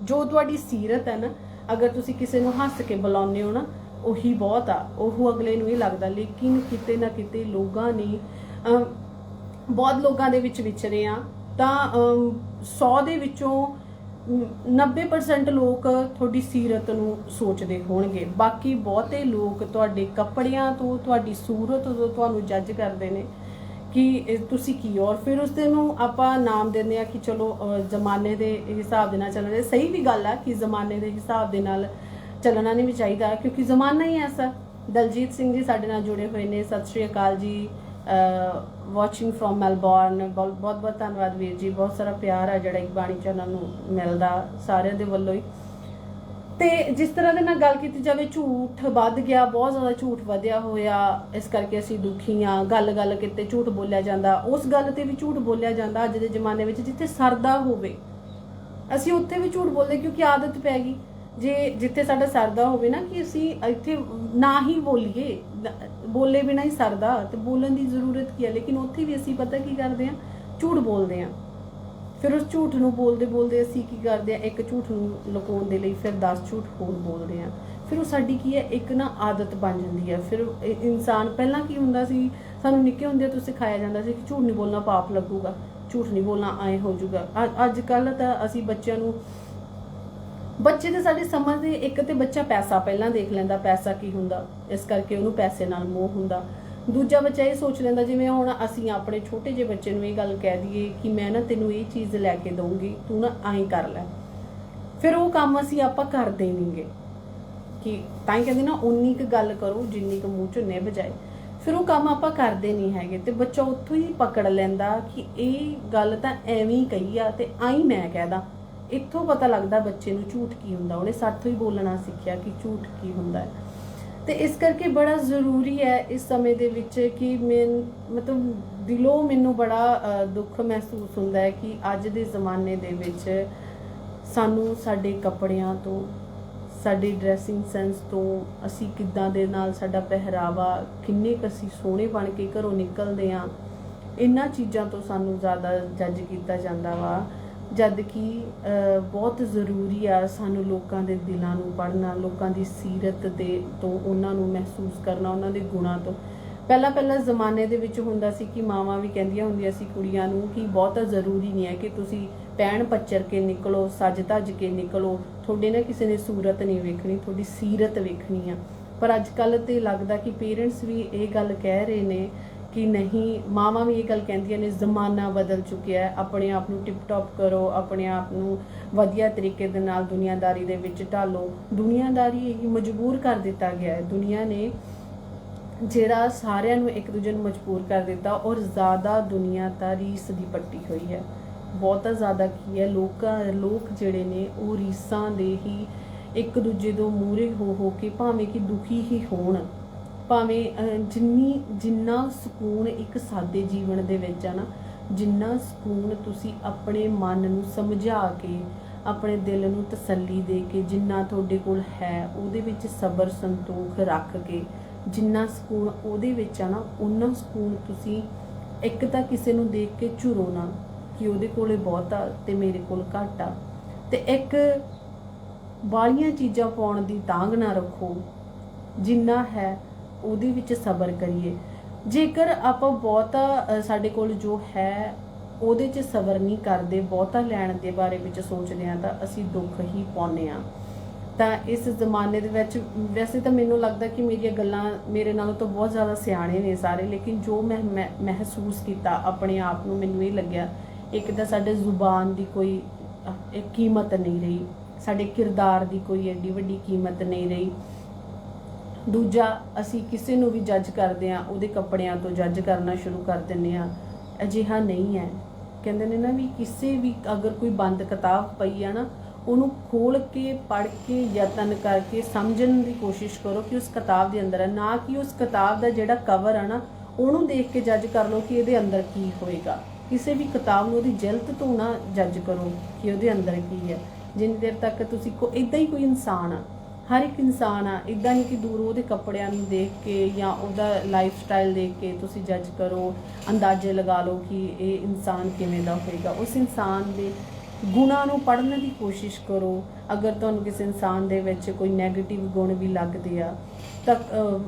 जो तुहाडी सीरत है ना, अगर तुसी किसी नूं हੱਸ के बुलाउने हो ना, ਉਹੀ बहुत आ, ਉਹ अगले नूं ही लगता। लेकिन किते ना किते लोगों ने बहुत लोगों के विचरे आ, तो 100 ਦੇ ਵਿੱਚੋਂ 90% लोग थोड़ी सीरत नूं सोचते होणगे, बाकी बहुते लोग तुहाडे कपड़ियां तो, तुहाडी सूरत तो तुहानूं जज करते हैं कि तुसी की हो, और फिर उस नूं आपां नाम दिंदे आ कि चलो जमाने के हिसाब दे नाल चलना। सही भी गल है कि जमाने के हिसाब दे नाल चलना नहीं भी चाहिए, क्योंकि जमाना ही ऐसा। दलजीत सिंह जी साडे नाल जुड़े हुए ने, सत श्री अकाल जी, वॉचिंग फ्रॉम मैलबॉर्न, बहुत बहुत धन्यवाद वीर जी। बहुत सारा प्यार है जिहड़ा एक बाणी चैनल नूं मिलदा सारिਆਂ ਦੇ ਵੱਲੋਂ ही। तो जिस तरह के गल की जाए, झूठ वध गया, बहुत ज़्यादा झूठ वधिया होया, इस करके असीं दुखी हाँ। गल गल किते झूठ बोलिया जाता, उस गल ते भी झूठ बोलिया जाता। अज के जमाने में जिथे सरदा होवे असीं उत्थे भी झूठ बोलते, क्योंकि आदत पै गई। जे जिथे साडा सरदा होवे ना कि असीं इत्थे ना ही बोलीए, बोले बिना ही सरदा, तो बोलण की जरूरत की है। लेकिन उत्थे भी असीं पता की करते हैं, झूठ बोलते हैं। फिर उस झूठ नूं बोलते बोलते असीं की करते हैं, एक झूठ नूं लुकाउण दे लई फिर 10 झूठ होर बोलते हैं, ਫਿਰ ਉਹ ਸਾਡੀ ਕੀ ਹੈ ਇੱਕ ਨਾ ਆਦਤ ਬਣ ਜਾਂਦੀ ਹੈ। ਫਿਰ ਇਨਸਾਨ ਪਹਿਲਾਂ ਕੀ ਹੁੰਦਾ ਸੀ, ਸਾਨੂੰ ਨਿੱਕੇ ਹੁੰਦੇ ਤੋਂ ਸਿਖਾਇਆ ਜਾਂਦਾ ਸੀ ਕਿ ਝੂਠ ਨਹੀਂ ਬੋਲਣਾ ਪਾਪ ਲੱਗੂਗਾ, ਝੂਠ ਨਹੀਂ ਬੋਲਣਾ ਐਂ ਹੋ ਜਾਊਗਾ। ਅੱਜ ਕੱਲ੍ਹ ਤਾਂ ਅਸੀਂ ਬੱਚਿਆਂ ਨੂੰ, ਬੱਚੇ ਤੇ ਸਾਡੇ ਸਮਝਦੇ, ਇੱਕ ਤੇ ਬੱਚਾ ਪੈਸਾ ਪਹਿਲਾਂ ਦੇਖ ਲੈਂਦਾ, ਪੈਸਾ ਕੀ ਹੁੰਦਾ, ਇਸ ਕਰਕੇ ਉਹਨੂੰ ਪੈਸੇ ਨਾਲ ਮੋਹ ਹੁੰਦਾ। ਦੂਜਾ ਬੱਚਾ ਇਹ ਸੋਚ ਲੈਂਦਾ, ਜਿਵੇਂ ਹੁਣ ਅਸੀਂ ਆਪਣੇ ਛੋਟੇ ਜਿਹੇ ਬੱਚੇ ਨੂੰ ਇਹ ਗੱਲ ਕਹਿ ਦਈਏ ਕਿ ਮੈਂ ਨਾ ਤੈਨੂੰ ਇਹ ਚੀਜ਼ ਲੈ ਕੇ ਦਊਂਗੀ, ਤੂੰ ਨਾ ਐਂ ਕਰ ਲੈ, ਫਿਰ ਉਹ ਕੰਮ ਅਸੀਂ ਆਪਾਂ ਕਰਦੇ ਨਹੀਂਗੇ। ਕਿ ਤਾਂ ਹੀ ਕਹਿੰਦੇ ਨਾ ਉਨੀ ਕੁ ਗੱਲ ਕਰੋ ਜਿੰਨੀ ਕੁ ਮੂੰਹ ਚੋਂ ਨਿਭ ਜਾਏ। ਫਿਰ ਉਹ ਕੰਮ ਆਪਾਂ ਕਰਦੇ ਨਹੀਂ ਹੈਗੇ ਤੇ ਬੱਚਾ ਉੱਥੋਂ ਹੀ ਪਕੜ ਲੈਂਦਾ ਕਿ ਇਹ ਗੱਲ ਤਾਂ ਐਵੇਂ ਹੀ ਕਹੀ ਆ ਤੇ ਆਈ ਮੈਂ ਕਹਿਦਾ। ਇੱਥੋਂ ਪਤਾ ਲੱਗਦਾ ਬੱਚੇ ਨੂੰ ਝੂਠ ਕੀ ਹੁੰਦਾ, ਉਹਨੇ ਸਾਥੋਂ ਹੀ ਬੋਲਣਾ ਸਿੱਖਿਆ ਕਿ ਝੂਠ ਕੀ ਹੁੰਦਾ ਹੈ। ਤੇ ਇਸ ਕਰਕੇ ਬੜਾ ਜ਼ਰੂਰੀ ਹੈ ਇਸ ਸਮੇਂ ਦੇ ਵਿੱਚ ਕਿ ਮਤਲਬ ਦਿਲੋਂ ਮੈਨੂੰ ਬੜਾ ਦੁੱਖ ਮਹਿਸੂਸ ਹੁੰਦਾ ਹੈ ਕਿ ਅੱਜ ਦੇ ਜ਼ਮਾਨੇ ਦੇ ਵਿੱਚ ਸਾਨੂੰ ਸਾਡੇ ਕੱਪੜਿਆਂ ਤੋਂ, ਸਾਡੀ ਡਰੈਸਿੰਗ ਸੈਂਸ ਤੋਂ, ਅਸੀਂ ਕਿੱਦਾਂ ਦੇ ਨਾਲ ਸਾਡਾ ਪਹਿਰਾਵਾ, ਕਿੰਨੇ ਕੁ ਅਸੀਂ ਸੋਹਣੇ ਬਣ ਕੇ ਘਰੋਂ ਨਿਕਲਦੇ ਹਾਂ, ਇਹਨਾਂ ਚੀਜ਼ਾਂ ਤੋਂ ਸਾਨੂੰ ਜ਼ਿਆਦਾ ਜੱਜ ਕੀਤਾ ਜਾਂਦਾ ਵਾ। ਜਦ ਕਿ ਬਹੁਤ ਜ਼ਰੂਰੀ ਆ ਸਾਨੂੰ ਲੋਕਾਂ ਦੇ ਦਿਲਾਂ ਨੂੰ ਪੜ੍ਹਨਾ, ਲੋਕਾਂ ਦੀ ਸੀਰਤ ਦੇ ਤੋਂ ਉਹਨਾਂ ਨੂੰ ਮਹਿਸੂਸ ਕਰਨਾ, ਉਹਨਾਂ ਦੇ ਗੁਣਾਂ ਤੋਂ। ਪਹਿਲਾਂ ਜ਼ਮਾਨੇ ਦੇ ਵਿੱਚ ਹੁੰਦਾ ਸੀ ਕਿ ਮਾਵਾਂ ਵੀ ਕਹਿੰਦੀਆਂ ਹੁੰਦੀਆਂ ਸੀ ਕੁੜੀਆਂ ਨੂੰ ਕਿ ਬਹੁਤਾ ਜ਼ਰੂਰੀ ਨਹੀਂ ਹੈ ਕਿ ਤੁਸੀਂ ਪੈਣ ਪੱਚਰ ਕੇ ਨਿਕਲੋ, ਸੱਜ ਧੱਜ ਕੇ ਨਿਕਲੋ, ਤੁਹਾਡੇ ਨਾ ਕਿਸੇ ਨੇ ਸੂਰਤ ਨਹੀਂ ਵੇਖਣੀ, ਤੁਹਾਡੀ ਸੀਰਤ ਵੇਖਣੀ ਆ। ਪਰ ਅੱਜ ਕੱਲ੍ਹ ਤੇ ਲੱਗਦਾ ਕਿ ਪੇਰੈਂਟਸ ਵੀ ਇਹ ਗੱਲ ਕਹਿ ਰਹੇ ਨੇ ਕਿ ਨਹੀਂ, ਮਾਵਾਂ ਵੀ ਇਹ ਗੱਲ ਕਹਿੰਦੀਆਂ ਨੇ ਜ਼ਮਾਨਾ ਬਦਲ ਚੁੱਕਿਆ ਹੈ, ਆਪਣੇ ਆਪ ਨੂੰ ਟਿਪ ਟੌਪ ਕਰੋ, ਆਪਣੇ ਆਪ ਨੂੰ ਵਧੀਆ ਤਰੀਕੇ ਦੇ ਨਾਲ ਦੁਨੀਆਦਾਰੀ ਦੇ ਵਿੱਚ ਢਾਲੋ। ਦੁਨੀਆਦਾਰੀ ਇਹ ਮਜਬੂਰ ਕਰ ਦਿੱਤਾ ਗਿਆ ਹੈ, ਦੁਨੀਆ ਨੇ ਜਿਹੜਾ ਸਾਰਿਆਂ ਨੂੰ ਇੱਕ ਦੂਜੇ ਨੂੰ ਮਜਬੂਰ ਕਰ ਦਿੱਤਾ। ਔਰ ਜ਼ਿਆਦਾ ਦੁਨੀਆ ਤਾਂ ਰੀਸ ਦੀ ਪੱਟੀ ਹੋਈ ਹੈ, ਬਹੁਤਾ ਜ਼ਿਆਦਾ ਕੀ ਹੈ, ਲੋਕ ਜਿਹੜੇ ਨੇ ਉਹ ਰੀਸਾਂ ਦੇ ਹੀ ਇੱਕ ਦੂਜੇ ਤੋਂ ਮੂਹਰੇ ਹੋ ਕੇ ਭਾਵੇਂ ਕਿ ਦੁਖੀ ਹੀ ਹੋਣ, ਭਾਵੇਂ ਜਿੰਨਾ ਸਕੂਨ ਇੱਕ ਸਾਦੇ ਜੀਵਨ ਦੇ ਵਿੱਚ ਆ ਨਾ, ਜਿੰਨਾ ਸਕੂਨ ਤੁਸੀਂ ਆਪਣੇ ਮਨ ਨੂੰ ਸਮਝਾ ਕੇ, ਆਪਣੇ ਦਿਲ ਨੂੰ ਤਸੱਲੀ ਦੇ ਕੇ, ਜਿੰਨਾ ਤੁਹਾਡੇ ਕੋਲ ਹੈ ਉਹਦੇ ਵਿੱਚ ਸਬਰ ਸੰਤੋਖ ਰੱਖ ਕੇ ਜਿੰਨਾ ਸਕੂਨ ਉਹਦੇ ਵਿੱਚ ਆ ਨਾ, ਉਹਨਾਂ ਸਕੂਨ ਤੁਸੀਂ ਇੱਕ ਤਾਂ ਕਿਸੇ ਨੂੰ ਦੇਖ ਕੇ ਝੁਰੋ ਨਾ ਕਿ ਉਹਦੇ ਕੋਲੇ ਬਹੁਤ ਆ ਤੇ ਮੇਰੇ ਕੋਲ ਘੱਟ ਆ, ਤੇ ਇੱਕ ਬਾਹਲੀਆਂ ਚੀਜ਼ਾਂ ਪਾਉਣ ਦੀ ਤਾਂਘ ਨਾ ਰੱਖੋ, ਜਿੰਨਾ ਹੈ ਉਹਦੇ ਵਿੱਚ ਸਬਰ ਕਰੀਏ। ਜੇਕਰ ਆਪਾਂ ਬਹੁਤਾ ਸਾਡੇ ਕੋਲ ਜੋ ਹੈ ਉਹਦੇ 'ਚ ਸਬਰ ਨਹੀਂ ਕਰਦੇ, ਬਹੁਤਾ ਲੈਣ ਦੇ ਬਾਰੇ ਵਿੱਚ ਸੋਚਦੇ ਹਾਂ ਤਾਂ ਅਸੀਂ ਦੁੱਖ ਹੀ ਪਾਉਂਦੇ ਹਾਂ। ਤਾਂ ਇਸ ਜ਼ਮਾਨੇ ਦੇ ਵਿੱਚ ਵੈਸੇ ਤਾਂ ਮੈਨੂੰ ਲੱਗਦਾ ਕਿ ਮੇਰੀਆਂ ਗੱਲਾਂ ਮੇਰੇ ਨਾਲੋਂ ਤਾਂ ਬਹੁਤ ਜ਼ਿਆਦਾ ਸਿਆਣੇ ਨੇ ਸਾਰੇ, ਲੇਕਿਨ ਜੋ ਮੈਂ ਮਹਿਸੂਸ ਕੀਤਾ ਆਪਣੇ ਆਪ ਨੂੰ, ਮੈਨੂੰ ਇਹ ਲੱਗਿਆ ਇੱਕ ਤਾਂ ਸਾਡੇ ਜ਼ੁਬਾਨ ਦੀ ਕੋਈ ਕੀਮਤ ਨਹੀਂ ਰਹੀ, ਸਾਡੇ ਕਿਰਦਾਰ ਦੀ ਕੋਈ ਐਡੀ ਵੱਡੀ ਕੀਮਤ ਨਹੀਂ ਰਹੀ। ਦੂਜਾ, ਅਸੀਂ ਕਿਸੇ ਨੂੰ ਵੀ ਜੱਜ ਕਰਦੇ ਹਾਂ ਉਹਦੇ ਕੱਪੜਿਆਂ ਤੋਂ ਜੱਜ ਕਰਨਾ ਸ਼ੁਰੂ ਕਰ ਦਿੰਦੇ ਹਾਂ। ਅਜਿਹਾ ਨਹੀਂ ਹੈ। ਕਹਿੰਦੇ ਨੇ ਨਾ ਵੀ ਕਿਸੇ ਵੀ ਅਗਰ ਕੋਈ ਬੰਦ ਕਿਤਾਬ ਪਈ ਆ ਨਾ, ਉਹਨੂੰ ਖੋਲ ਕੇ ਪੜ੍ਹ ਕੇ ਯਤਨ ਕਰਕੇ ਸਮਝਣ ਦੀ ਕੋਸ਼ਿਸ਼ ਕਰੋ ਕਿ ਉਸ ਕਿਤਾਬ ਦੇ ਅੰਦਰ ਹੈ, ਨਾ ਕਿ ਉਸ ਕਿਤਾਬ ਦਾ ਜਿਹੜਾ ਕਵਰ ਆ ਨਾ ਉਹਨੂੰ ਦੇਖ ਕੇ ਜੱਜ ਕਰ ਲਓ ਕਿ ਇਹਦੇ ਅੰਦਰ ਕੀ ਹੋਏਗਾ। ਕਿਸੇ ਵੀ ਕਿਤਾਬ ਨੂੰ ਉਹਦੀ ਜਿਲਦ ਤੋਂ ਨਾ ਜੱਜ ਕਰੋ ਕਿ ਉਹਦੇ ਅੰਦਰ ਕੀ ਹੈ। ਜਿੰਨੀ ਦੇਰ ਤੱਕ ਤੁਸੀਂ ਇੱਦਾਂ ਹੀ ਕੋਈ ਇਨਸਾਨ ਆ, ਹਰ ਇੱਕ ਇਨਸਾਨ ਆ, ਇੱਦਾਂ ਨਹੀਂ ਕਿ ਦੂਰੋਂ ਉਹਦੇ ਕੱਪੜਿਆਂ ਨੂੰ ਦੇਖ ਕੇ ਜਾਂ ਉਹਦਾ ਲਾਈਫ ਸਟਾਈਲ ਦੇਖ ਕੇ ਤੁਸੀਂ ਜੱਜ ਕਰੋ, ਅੰਦਾਜ਼ੇ ਲਗਾ ਲਓ ਕਿ ਇਹ ਇਨਸਾਨ ਕਿਵੇਂ ਦਾ ਹੋਏਗਾ। ਉਸ ਇਨਸਾਨ ਦੇ ਗੁਣਾਂ ਨੂੰ ਪੜ੍ਹਨ ਦੀ ਕੋਸ਼ਿਸ਼ ਕਰੋ। ਅਗਰ ਤੁਹਾਨੂੰ ਕਿਸੇ ਇਨਸਾਨ ਦੇ ਵਿੱਚ ਕੋਈ ਨੈਗੇਟਿਵ ਗੁਣ ਵੀ ਲੱਗਦੇ ਆ, ਤਾਂ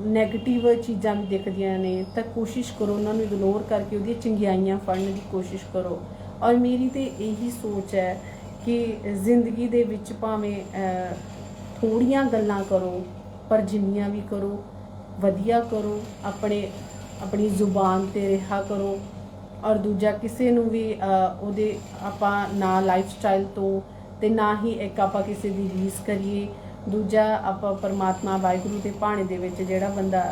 ਨੈਗੇਟਿਵ ਚੀਜ਼ਾਂ ਵੀ ਦਿਖਦੀਆਂ ਨੇ, ਤਾਂ ਕੋਸ਼ਿਸ਼ ਕਰੋ ਉਹਨਾਂ ਨੂੰ ਇਗਨੋਰ ਕਰਕੇ ਉਹਦੀਆਂ ਚੰਗਿਆਈਆਂ ਫੜਨ ਦੀ ਕੋਸ਼ਿਸ਼ ਕਰੋ। ਔਰ ਮੇਰੀ ਤਾਂ ਇਹੀ ਸੋਚ ਹੈ ਕਿ ਜ਼ਿੰਦਗੀ ਦੇ ਵਿੱਚ ਭਾਵੇਂ ਥੋੜ੍ਹੀਆਂ ਗੱਲਾਂ ਕਰੋ, ਪਰ ਜਿੰਨੀਆਂ ਵੀ ਕਰੋ ਵਧੀਆ ਕਰੋ, ਆਪਣੀ ਜ਼ੁਬਾਨ 'ਤੇ ਰਿਹਾ ਕਰੋ। ਔਰ ਦੂਜਾ, ਕਿਸੇ ਨੂੰ ਵੀ ਉਹਦੇ ਆਪਾਂ ਨਾ ਲਾਈਫ ਸਟਾਈਲ ਤੋਂ ਤੇ ਨਾ ਹੀ ਇੱਕ ਆਪਾਂ ਕਿਸੇ ਦੀ ਰੀਸ ਕਰੀਏ। ਦੂਜਾ, ਆਪਾਂ ਪਰਮਾਤਮਾ ਵਾਹਿਗੁਰੂ ਦੇ ਭਾਣੇ ਦੇ ਵਿੱਚ ਜਿਹੜਾ ਬੰਦਾ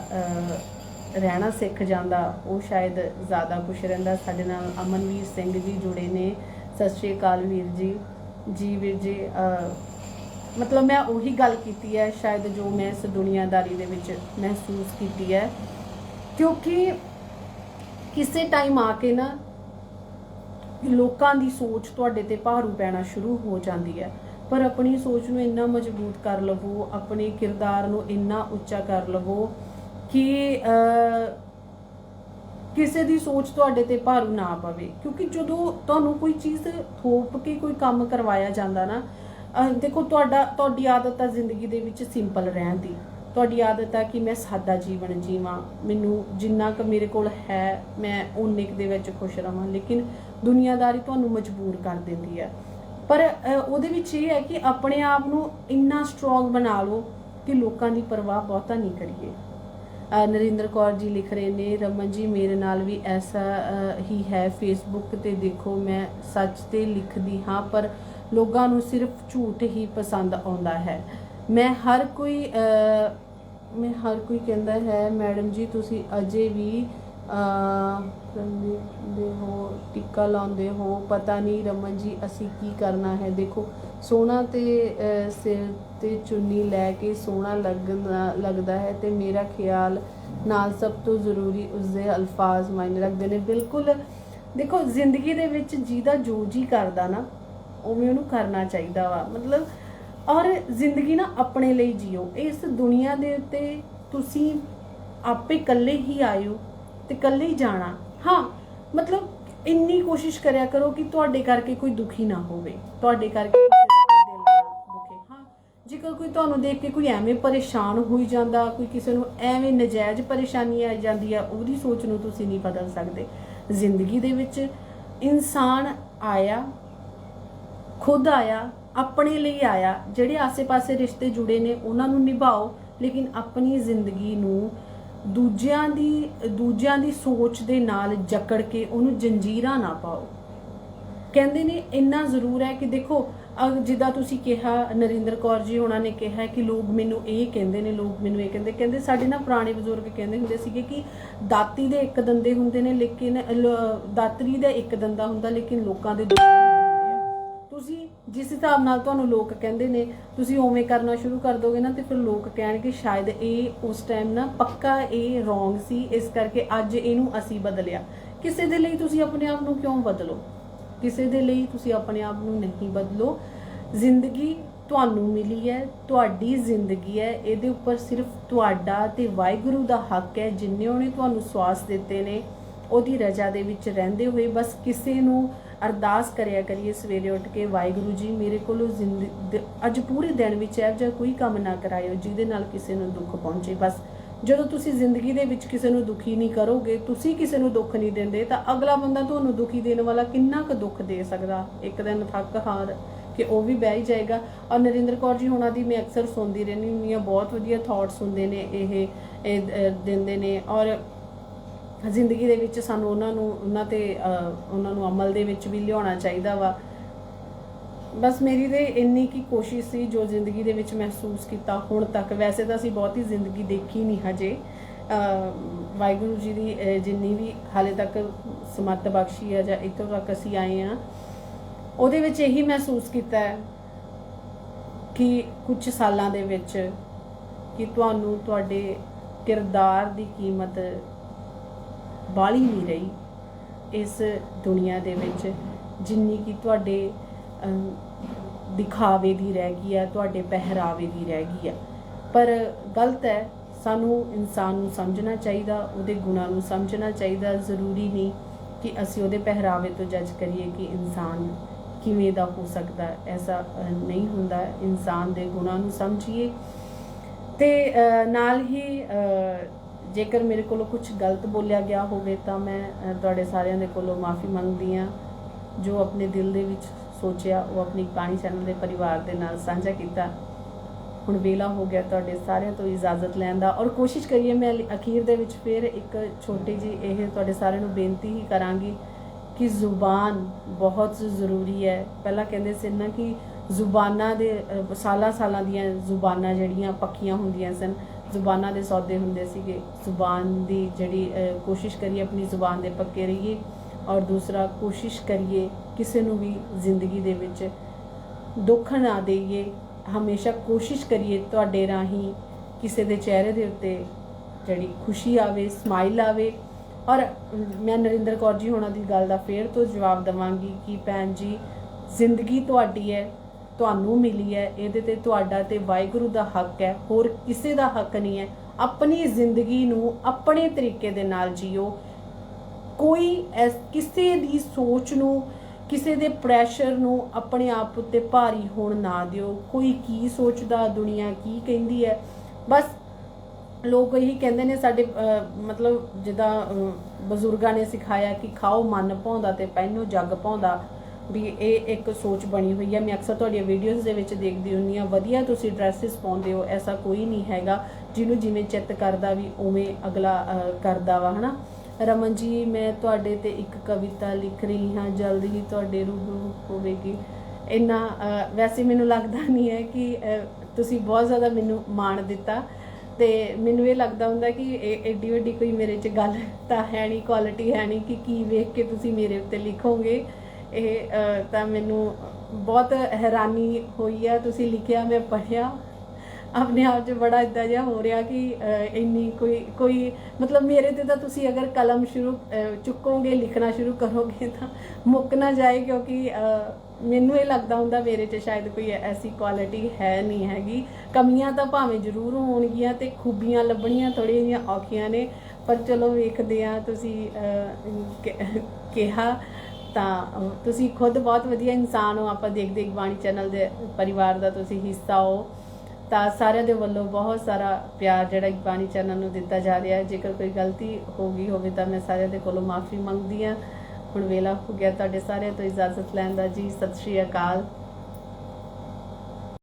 ਰਹਿਣਾ ਸਿੱਖ ਜਾਂਦਾ ਉਹ ਸ਼ਾਇਦ ਜ਼ਿਆਦਾ ਖੁਸ਼ ਰਹਿੰਦਾ। ਸਾਡੇ ਨਾਲ ਅਮਨਵੀਰ ਸਿੰਘ ਜੀ ਜੁੜੇ ਨੇ। ਸਤਿ ਸ਼੍ਰੀ ਅਕਾਲ ਵੀਰ ਜੀ। ਜੀ ਵੀਰ ਜੀ, ਮਤਲਬ ਮੈਂ ਉਹੀ ਗੱਲ ਕੀਤੀ ਹੈ ਸ਼ਾਇਦ ਜੋ ਮੈਂ ਇਸ ਦੁਨੀਆਦਾਰੀ ਦੇ ਵਿੱਚ ਮਹਿਸੂਸ ਕੀਤੀ ਹੈ, ਕਿਉਂਕਿ ਕਿਸੇ ਟਾਈਮ ਆ ਕੇ ਨਾ ਲੋਕਾਂ ਦੀ ਸੋਚ ਤੁਹਾਡੇ ਤੇ ਭਾਰੂ ਪੈਣਾ ਸ਼ੁਰੂ ਹੋ ਜਾਂਦੀ ਹੈ, ਪਰ ਆਪਣੀ ਸੋਚ ਨੂੰ ਇੰਨਾ ਮਜ਼ਬੂਤ ਕਰ ਲਵੋ, ਆਪਣੇ ਕਿਰਦਾਰ ਨੂੰ ਇੰਨਾ ਉੱਚਾ ਕਰ ਲਵੋ ਕਿ ਕਿਸੇ ਦੀ ਸੋਚ ਤੁਹਾਡੇ ਤੇ ਭਾਰੂ ਨਾ ਪਵੇ। ਕਿਉਂਕਿ ਜਦੋਂ ਤੁਹਾਨੂੰ ਕੋਈ ਚੀਜ਼ ਥੋਪ ਕੇ ਕੋਈ ਕੰਮ ਕਰਵਾਇਆ ਜਾਂਦਾ ਨਾ, देखो ਤੁਹਾਡੀ ਆਦਤ ਆ ਜ਼ਿੰਦਗੀ ਦੇ ਵਿੱਚ ਸਿੰਪਲ ਰਹਿਣ ਦੀ, ਤੁਹਾਡੀ ਆਦਤ ਆ ਕਿ ਮੈਂ ਸਾਦਾ ਜੀਵਨ ਜੀਵਾਂ, ਮੈਨੂੰ ਜਿੰਨਾ ਕੁ ਮੇਰੇ ਕੋਲ ਹੈ ਮੈਂ ਉਨੇ ਕੁ ਦੇ ਵਿੱਚ ਖੁਸ਼ ਰਵਾਂ। ਲੇਕਿਨ ਦੁਨੀਆਦਾਰੀ ਤੁਹਾਨੂੰ ਮਜਬੂਰ ਕਰ ਦਿੰਦੀ ਹੈ। ਪਰ ਉਹਦੇ ਵਿੱਚ ਇਹ ਹੈ ਕਿ ਆਪਣੇ ਆਪ ਨੂੰ ਇੰਨਾ ਸਟਰੋਂਗ ਬਣਾ ਲਓ ਕਿ ਲੋਕਾਂ ਦੀ ਪਰਵਾਹ ਬਹੁਤਾ ਨਹੀਂ ਕਰੀਏ। नरेंद्र कौर जी लिख रहे ने, रमन जी मेरे नाल भी ऐसा ही है, फेसबुक ते देखो मैं सच ते लिखदी हाँ पर लोगों नूं सिर्फ झूठ ही पसंद आउंदा है। मैं हर कोई कहंदा है मैडम जी तुसी अजे भी दे हो टिक्का लाउंदे हो, पता नहीं रमन जी असी की करना है। देखो सोना ते सिर ते चुन्नी लैके सोना लगदा है ते मेरा ख्याल नाल सब तो जरूरी उसदे अल्फाज मायने रखते हैं। बिल्कुल देखो जिंदगी दे विच जिहदा जो जी करदा ना उवें उहनूं करना चाहिदा वा, मतलब और जिंदगी ना अपने लिए जियो। इस दुनिया दे उत्ते तुसीं आपे कल्ले ही आए हो ते कल्ले ही जाना। हाँ मतलब इन्नी कोशिश करिया करो कि तुहाडे करके कोई दुखी ना होवे, तुहाडे करके जेकर कोई तुहानूं देख के कोई एवें परेशान होई जांदा, कोई किसी नूं एवें नजायज़ परेशानी आ जांदी है, उहदी सोच नूं तुसीं नहीं बदल सकदे। जिंदगी दे विच इंसान आया, खुद आया, अपने लिए आया। जिहड़े आसे पासे रिश्ते जुड़े ने उहनां नूं निभाओ, लेकिन अपनी जिंदगी नूं दूजिਆਂ ਦੀ सोच दे नाल जकड़ के उहनूं जंजीरां ना पाओ। कहंदे ने इन्ना जरूर है कि देखो जिदा तुसी कहा नरेंद्र कौर जी होना ने कहा कि लोग मैनू ये कहते हैं, लोग मैनू ये कहते साडे ना पुराने बजुर्ग कहते होंदे सीगे कि दाती दे एक दंदे हुंदे ने लेकिन दातरी दा एक दंदा हुंदा लेकिन लोकां दे दो हुंदे आ। तुसी जिस हिसाब नाल तुहानूं लोग कहंदे ने तुसी उवें करना शुरू कर दोगे ना तो फिर लोग कहणगे शायद ये उस टाइम ना पक्का ये रॉन्ग सी, इस करके अज इहनूं असी बदलिया। किसी दे लई तुसी अपने आप नूं क्यों बदलो, किसी दे लई तुसी अपने आप नूं नहीं बदलो। जिंदगी तुहानूं मिली है, तुहाडी जिंदगी है, इहदे उपर सिर्फ तुहाडा ते वाहिगुरू दा हक है। जिन्ने उहने तुहानूं स्वास दिते ने उहदी रजा दे विच रहिंदे होए बस किसी नूं अरदास करिया करिए सवेरे उठ के, वाहिगुरू जी मेरे कोलों जिंदगी अज पूरे दिन विच इहो जिहा कोई काम ना कराइओ जिहदे नाल किसी नूं दुख पहुंचे। बस ਜਦੋਂ ਤੁਸੀਂ ਜ਼ਿੰਦਗੀ ਦੇ ਵਿੱਚ ਕਿਸੇ ਨੂੰ ਦੁਖੀ ਨਹੀਂ ਕਰੋਗੇ, ਤੁਸੀਂ ਕਿਸੇ ਨੂੰ ਦੁੱਖ ਨਹੀਂ ਦਿੰਦੇ ਤਾਂ ਅਗਲਾ ਬੰਦਾ ਤੁਹਾਨੂੰ ਦੁਖੀ ਦੇਣ ਵਾਲਾ ਕਿੰਨਾ ਕੁ ਦੁੱਖ ਦੇ ਸਕਦਾ। ਇੱਕ ਦਿਨ ਥੱਕ ਹਾਰ ਕਿ ਉਹ ਵੀ ਬਹਿ ਹੀ ਜਾਏਗਾ। ਔਰ ਨਰਿੰਦਰ ਕੌਰ ਜੀ ਹੋਣਾ ਦੀ ਮੈਂ ਅਕਸਰ ਸੁਣਦੀ ਰਹਿੰਦੀ ਹੁੰਦੀ ਹਾਂ, ਬਹੁਤ ਵਧੀਆ ਥਾਟਸ ਹੁੰਦੇ ਨੇ ਇਹ ਦਿੰਦੇ ਨੇ। ਔਰ ਜ਼ਿੰਦਗੀ ਦੇ ਵਿੱਚ ਸਾਨੂੰ ਉਹਨਾਂ ਨੂੰ ਅਮਲ ਦੇ ਵਿੱਚ ਵੀ ਲਿਆਉਣਾ ਚਾਹੀਦਾ ਵਾ। बस मेरी तो इन्नी की कोशिश सी जो जिंदगी दे विच महसूस किया हुण तक। वैसे तो असी बहुती जिंदगी देखी नहीं हजे, वाहिगुरू जी की जिन्नी भी हाले तक समर्थ बख्शी है जां इत्थों तक असी आए हैं, उहदे विच यही महसूस किया है कि कुछ सालां दे विच कि तुहानूं तुहाडे किरदार की कीमत बाली नहीं रही इस दुनिया दे विच जिन्नी कि तुहाडे दिखावे दी रह गई है, तुहाडे पहरावे दी रह गई है। पर गलत है, सानू इंसान नूं समझना चाहिए, उहदे गुणां नूं समझना चाहिए। जरूरी नहीं कि असी उहदे पहरावे तो जज करिए कि इंसान किवें दा हो सकता है, ऐसा नहीं हुंदा। इंसान दे गुणां नूं समझिए ते नाल ही जेकर मेरे कोलों कुछ गलत बोलिया गया होवे तां मैं तुहाडे सारिआं दे कोलों माफ़ी मंगदी हां। जो अपने दिल दे विच सोचिया वो अपनी बाणी चैनल के परिवार के नाल साझा किया। हुण वेला हो गया तुहाडे सारिआं तो इजाजत लैण दा। और कोशिश करिए मैं अखीर दे विच फिर एक छोटी जी यह तुहाडे सारिआं नूं बेनती ही करांगी कि जुबान बहुत ज़रूरी है। पहला कहंदे सी ना कि जुबानां दे सालां दियां जुबानां जिहड़ियां पक्कियां हुंदियां सन, जुबानां दे सौदे हुंदे सीगे। जुबान दी जिहड़ी कोशिश करिए अपनी जुबान दे पक्के रहिए। और दूसरा कोशिश करिए किसी नूं भी जिंदगी दे विच दुख ना देइए। हमेशा कोशिश करिए तुहाडे राही किसी दे चेहरे दे उत्ते जिहड़ी खुशी आवे, स्माइल आवे। और मैं नरिंदर कौर जी होना दी गल दा फिर तो जवाब देवांगी कि भैन जी जिंदगी तुहाडी है, तुहानूं मिली है, इहदे ते तुहाडा ते वाहिगुरू दा हक है, होर किसी दा हक नहीं है। अपनी जिंदगी नूं अपने तरीके दे नाल जियो। कोई किसी दी सोच नूं ਕਿਸੇ ਦੇ ਪ੍ਰੈਸ਼ਰ ਨੂੰ ਆਪਣੇ ਆਪ ਉੱਤੇ ਭਾਰੀ ਹੋਣ ਨਾ ਦਿਓ। ਕੋਈ ਕੀ ਸੋਚਦਾ, ਦੁਨੀਆ ਕੀ ਕਹਿੰਦੀ ਹੈ, ਬਸ ਲੋਕ ਇਹੀ ਕਹਿੰਦੇ ਨੇ ਸਾਡੇ ਮਤਲਬ ਜਿੱਦਾਂ ਬਜ਼ੁਰਗਾਂ ਨੇ ਸਿਖਾਇਆ ਕਿ ਖਾਓ ਮਨ ਭਾਉਂਦਾ ਤੇ ਪਹਿਨੋ ਜੱਗ ਭਾਉਂਦਾ, ਵੀ ਇਹ ਇੱਕ ਸੋਚ ਬਣੀ ਹੋਈ ਹੈ। ਮੈਂ ਅਕਸਰ ਤੁਹਾਡੀਆਂ ਵੀਡੀਓਜ਼ ਦੇ ਵਿੱਚ ਦੇਖਦੀ ਹੁੰਦੀ ਹਾਂ, ਵਧੀਆ ਤੁਸੀਂ ਡਰੈਸਿਸ ਪਾਉਂਦੇ ਹੋ, ਐਸਾ ਕੋਈ ਨਹੀਂ ਹੈਗਾ, ਜਿਹਨੂੰ ਜਿਵੇਂ ਚਿੱਤ ਕਰਦਾ ਵੀ ਉਵੇਂ ਅਗਲਾ ਕਰਦਾ ਵਾ, ਹੈ ਨਾ। ਰਮਨ ਜੀ, ਮੈਂ ਤੁਹਾਡੇ ਤੇ ਇੱਕ ਕਵਿਤਾ ਲਿਖ ਰਹੀ ਹਾਂ, ਜਲਦੀ ਹੀ ਤੁਹਾਡੇ ਰੂਬਰੂ ਹੋਵੇਗੀ। ਇੰਨਾ ਵੈਸੇ ਮੈਨੂੰ ਲੱਗਦਾ ਨਹੀਂ ਹੈ ਕਿ ਤੁਸੀਂ ਬਹੁਤ ਜ਼ਿਆਦਾ ਮੈਨੂੰ ਮਾਣ ਦਿੱਤਾ, ਤੇ ਮੈਨੂੰ ਇਹ ਲੱਗਦਾ ਹੁੰਦਾ ਕਿ ਇਹ ਐਡੀ ਵੱਡੀ ਕੋਈ ਮੇਰੇ 'ਚ ਗੱਲ ਤਾਂ ਹੈ ਨਹੀਂ, ਕੁਆਲਿਟੀ ਹੈ ਨਹੀਂ ਕਿ ਕੀ ਵੇਖ ਕੇ ਤੁਸੀਂ ਮੇਰੇ ਉੱਤੇ ਲਿਖੋਗੇ। ਇਹ ਤਾਂ ਮੈਨੂੰ ਬਹੁਤ ਹੈਰਾਨੀ ਹੋਈ ਆ, ਤੁਸੀਂ ਲਿਖਿਆ, ਮੈਂ ਪੜ੍ਹਿਆ, ਆਪਣੇ ਆਪ 'ਚ ਬੜਾ ਇੱਦਾਂ ਜਿਹਾ ਹੋ ਰਿਹਾ ਕਿ ਇੰਨੀ ਕੋਈ ਮਤਲਬ ਮੇਰੇ ਤੇ ਤਾਂ ਤੁਸੀਂ ਅਗਰ ਕਲਮ ਚੁੱਕੋਗੇ, ਲਿਖਣਾ ਸ਼ੁਰੂ ਕਰੋਗੇ ਤਾਂ ਮੁੱਕ ਨਾ ਜਾਏ, ਕਿਉਂਕਿ ਮੈਨੂੰ ਇਹ ਲੱਗਦਾ ਹੁੰਦਾ ਮੇਰੇ 'ਚ ਸ਼ਾਇਦ ਕੋਈ ਐਸੀ ਕੁਆਲਿਟੀ ਹੈ ਨਹੀਂ ਹੈਗੀ। ਕਮੀਆਂ ਤਾਂ ਭਾਵੇਂ ਜ਼ਰੂਰ ਹੋਣਗੀਆਂ ਤੇ ਖੂਬੀਆਂ ਲੱਭਣੀਆਂ ਥੋੜ੍ਹੀਆਂ ਜਿਹੀਆਂ ਔਖੀਆਂ ਨੇ, ਪਰ ਚਲੋ ਵੇਖਦੇ ਹਾਂ। ਤੁਸੀਂ ਕਿਹਾ ਤਾਂ ਤੁਸੀਂ ਖੁਦ ਬਹੁਤ ਵਧੀਆ ਇਨਸਾਨ ਹੋ, ਆਪਾਂ ਦੇਖਦੇ ਬਾਣੀ ਚੈਨਲ ਦੇ ਪਰਿਵਾਰ ਦਾ ਤੁਸੀਂ ਹਿੱਸਾ ਹੋ, ਤਾਂ ਸਾਰਿਆਂ ਦੇ ਵੱਲੋਂ ਬਹੁਤ ਸਾਰਾ ਪਿਆਰ ਜਿਹੜਾ ਬਾਣੀ ਚੈਨਲ ਨੂੰ ਦਿੱਤਾ ਜਾ ਰਿਹਾ ਹੈ। ਜੇਕਰ ਕੋਈ ਗਲਤੀ ਹੋ ਗਈ ਹੋਵੇ ਤਾਂ ਮੈਂ ਸਾਰਿਆਂ ਦੇ ਕੋਲੋਂ ਮਾਫੀ ਮੰਗਦੀ ਹਾਂ। ਹੁਣ ਵੇਲਾ ਹੋ ਗਿਆ ਤੁਹਾਡੇ ਸਾਰਿਆਂ ਤੋਂ ਇਜਾਜ਼ਤ ਲੈਣ ਦਾ ਜੀ। ਸਤਿ ਸ਼੍ਰੀ ਅਕਾਲ।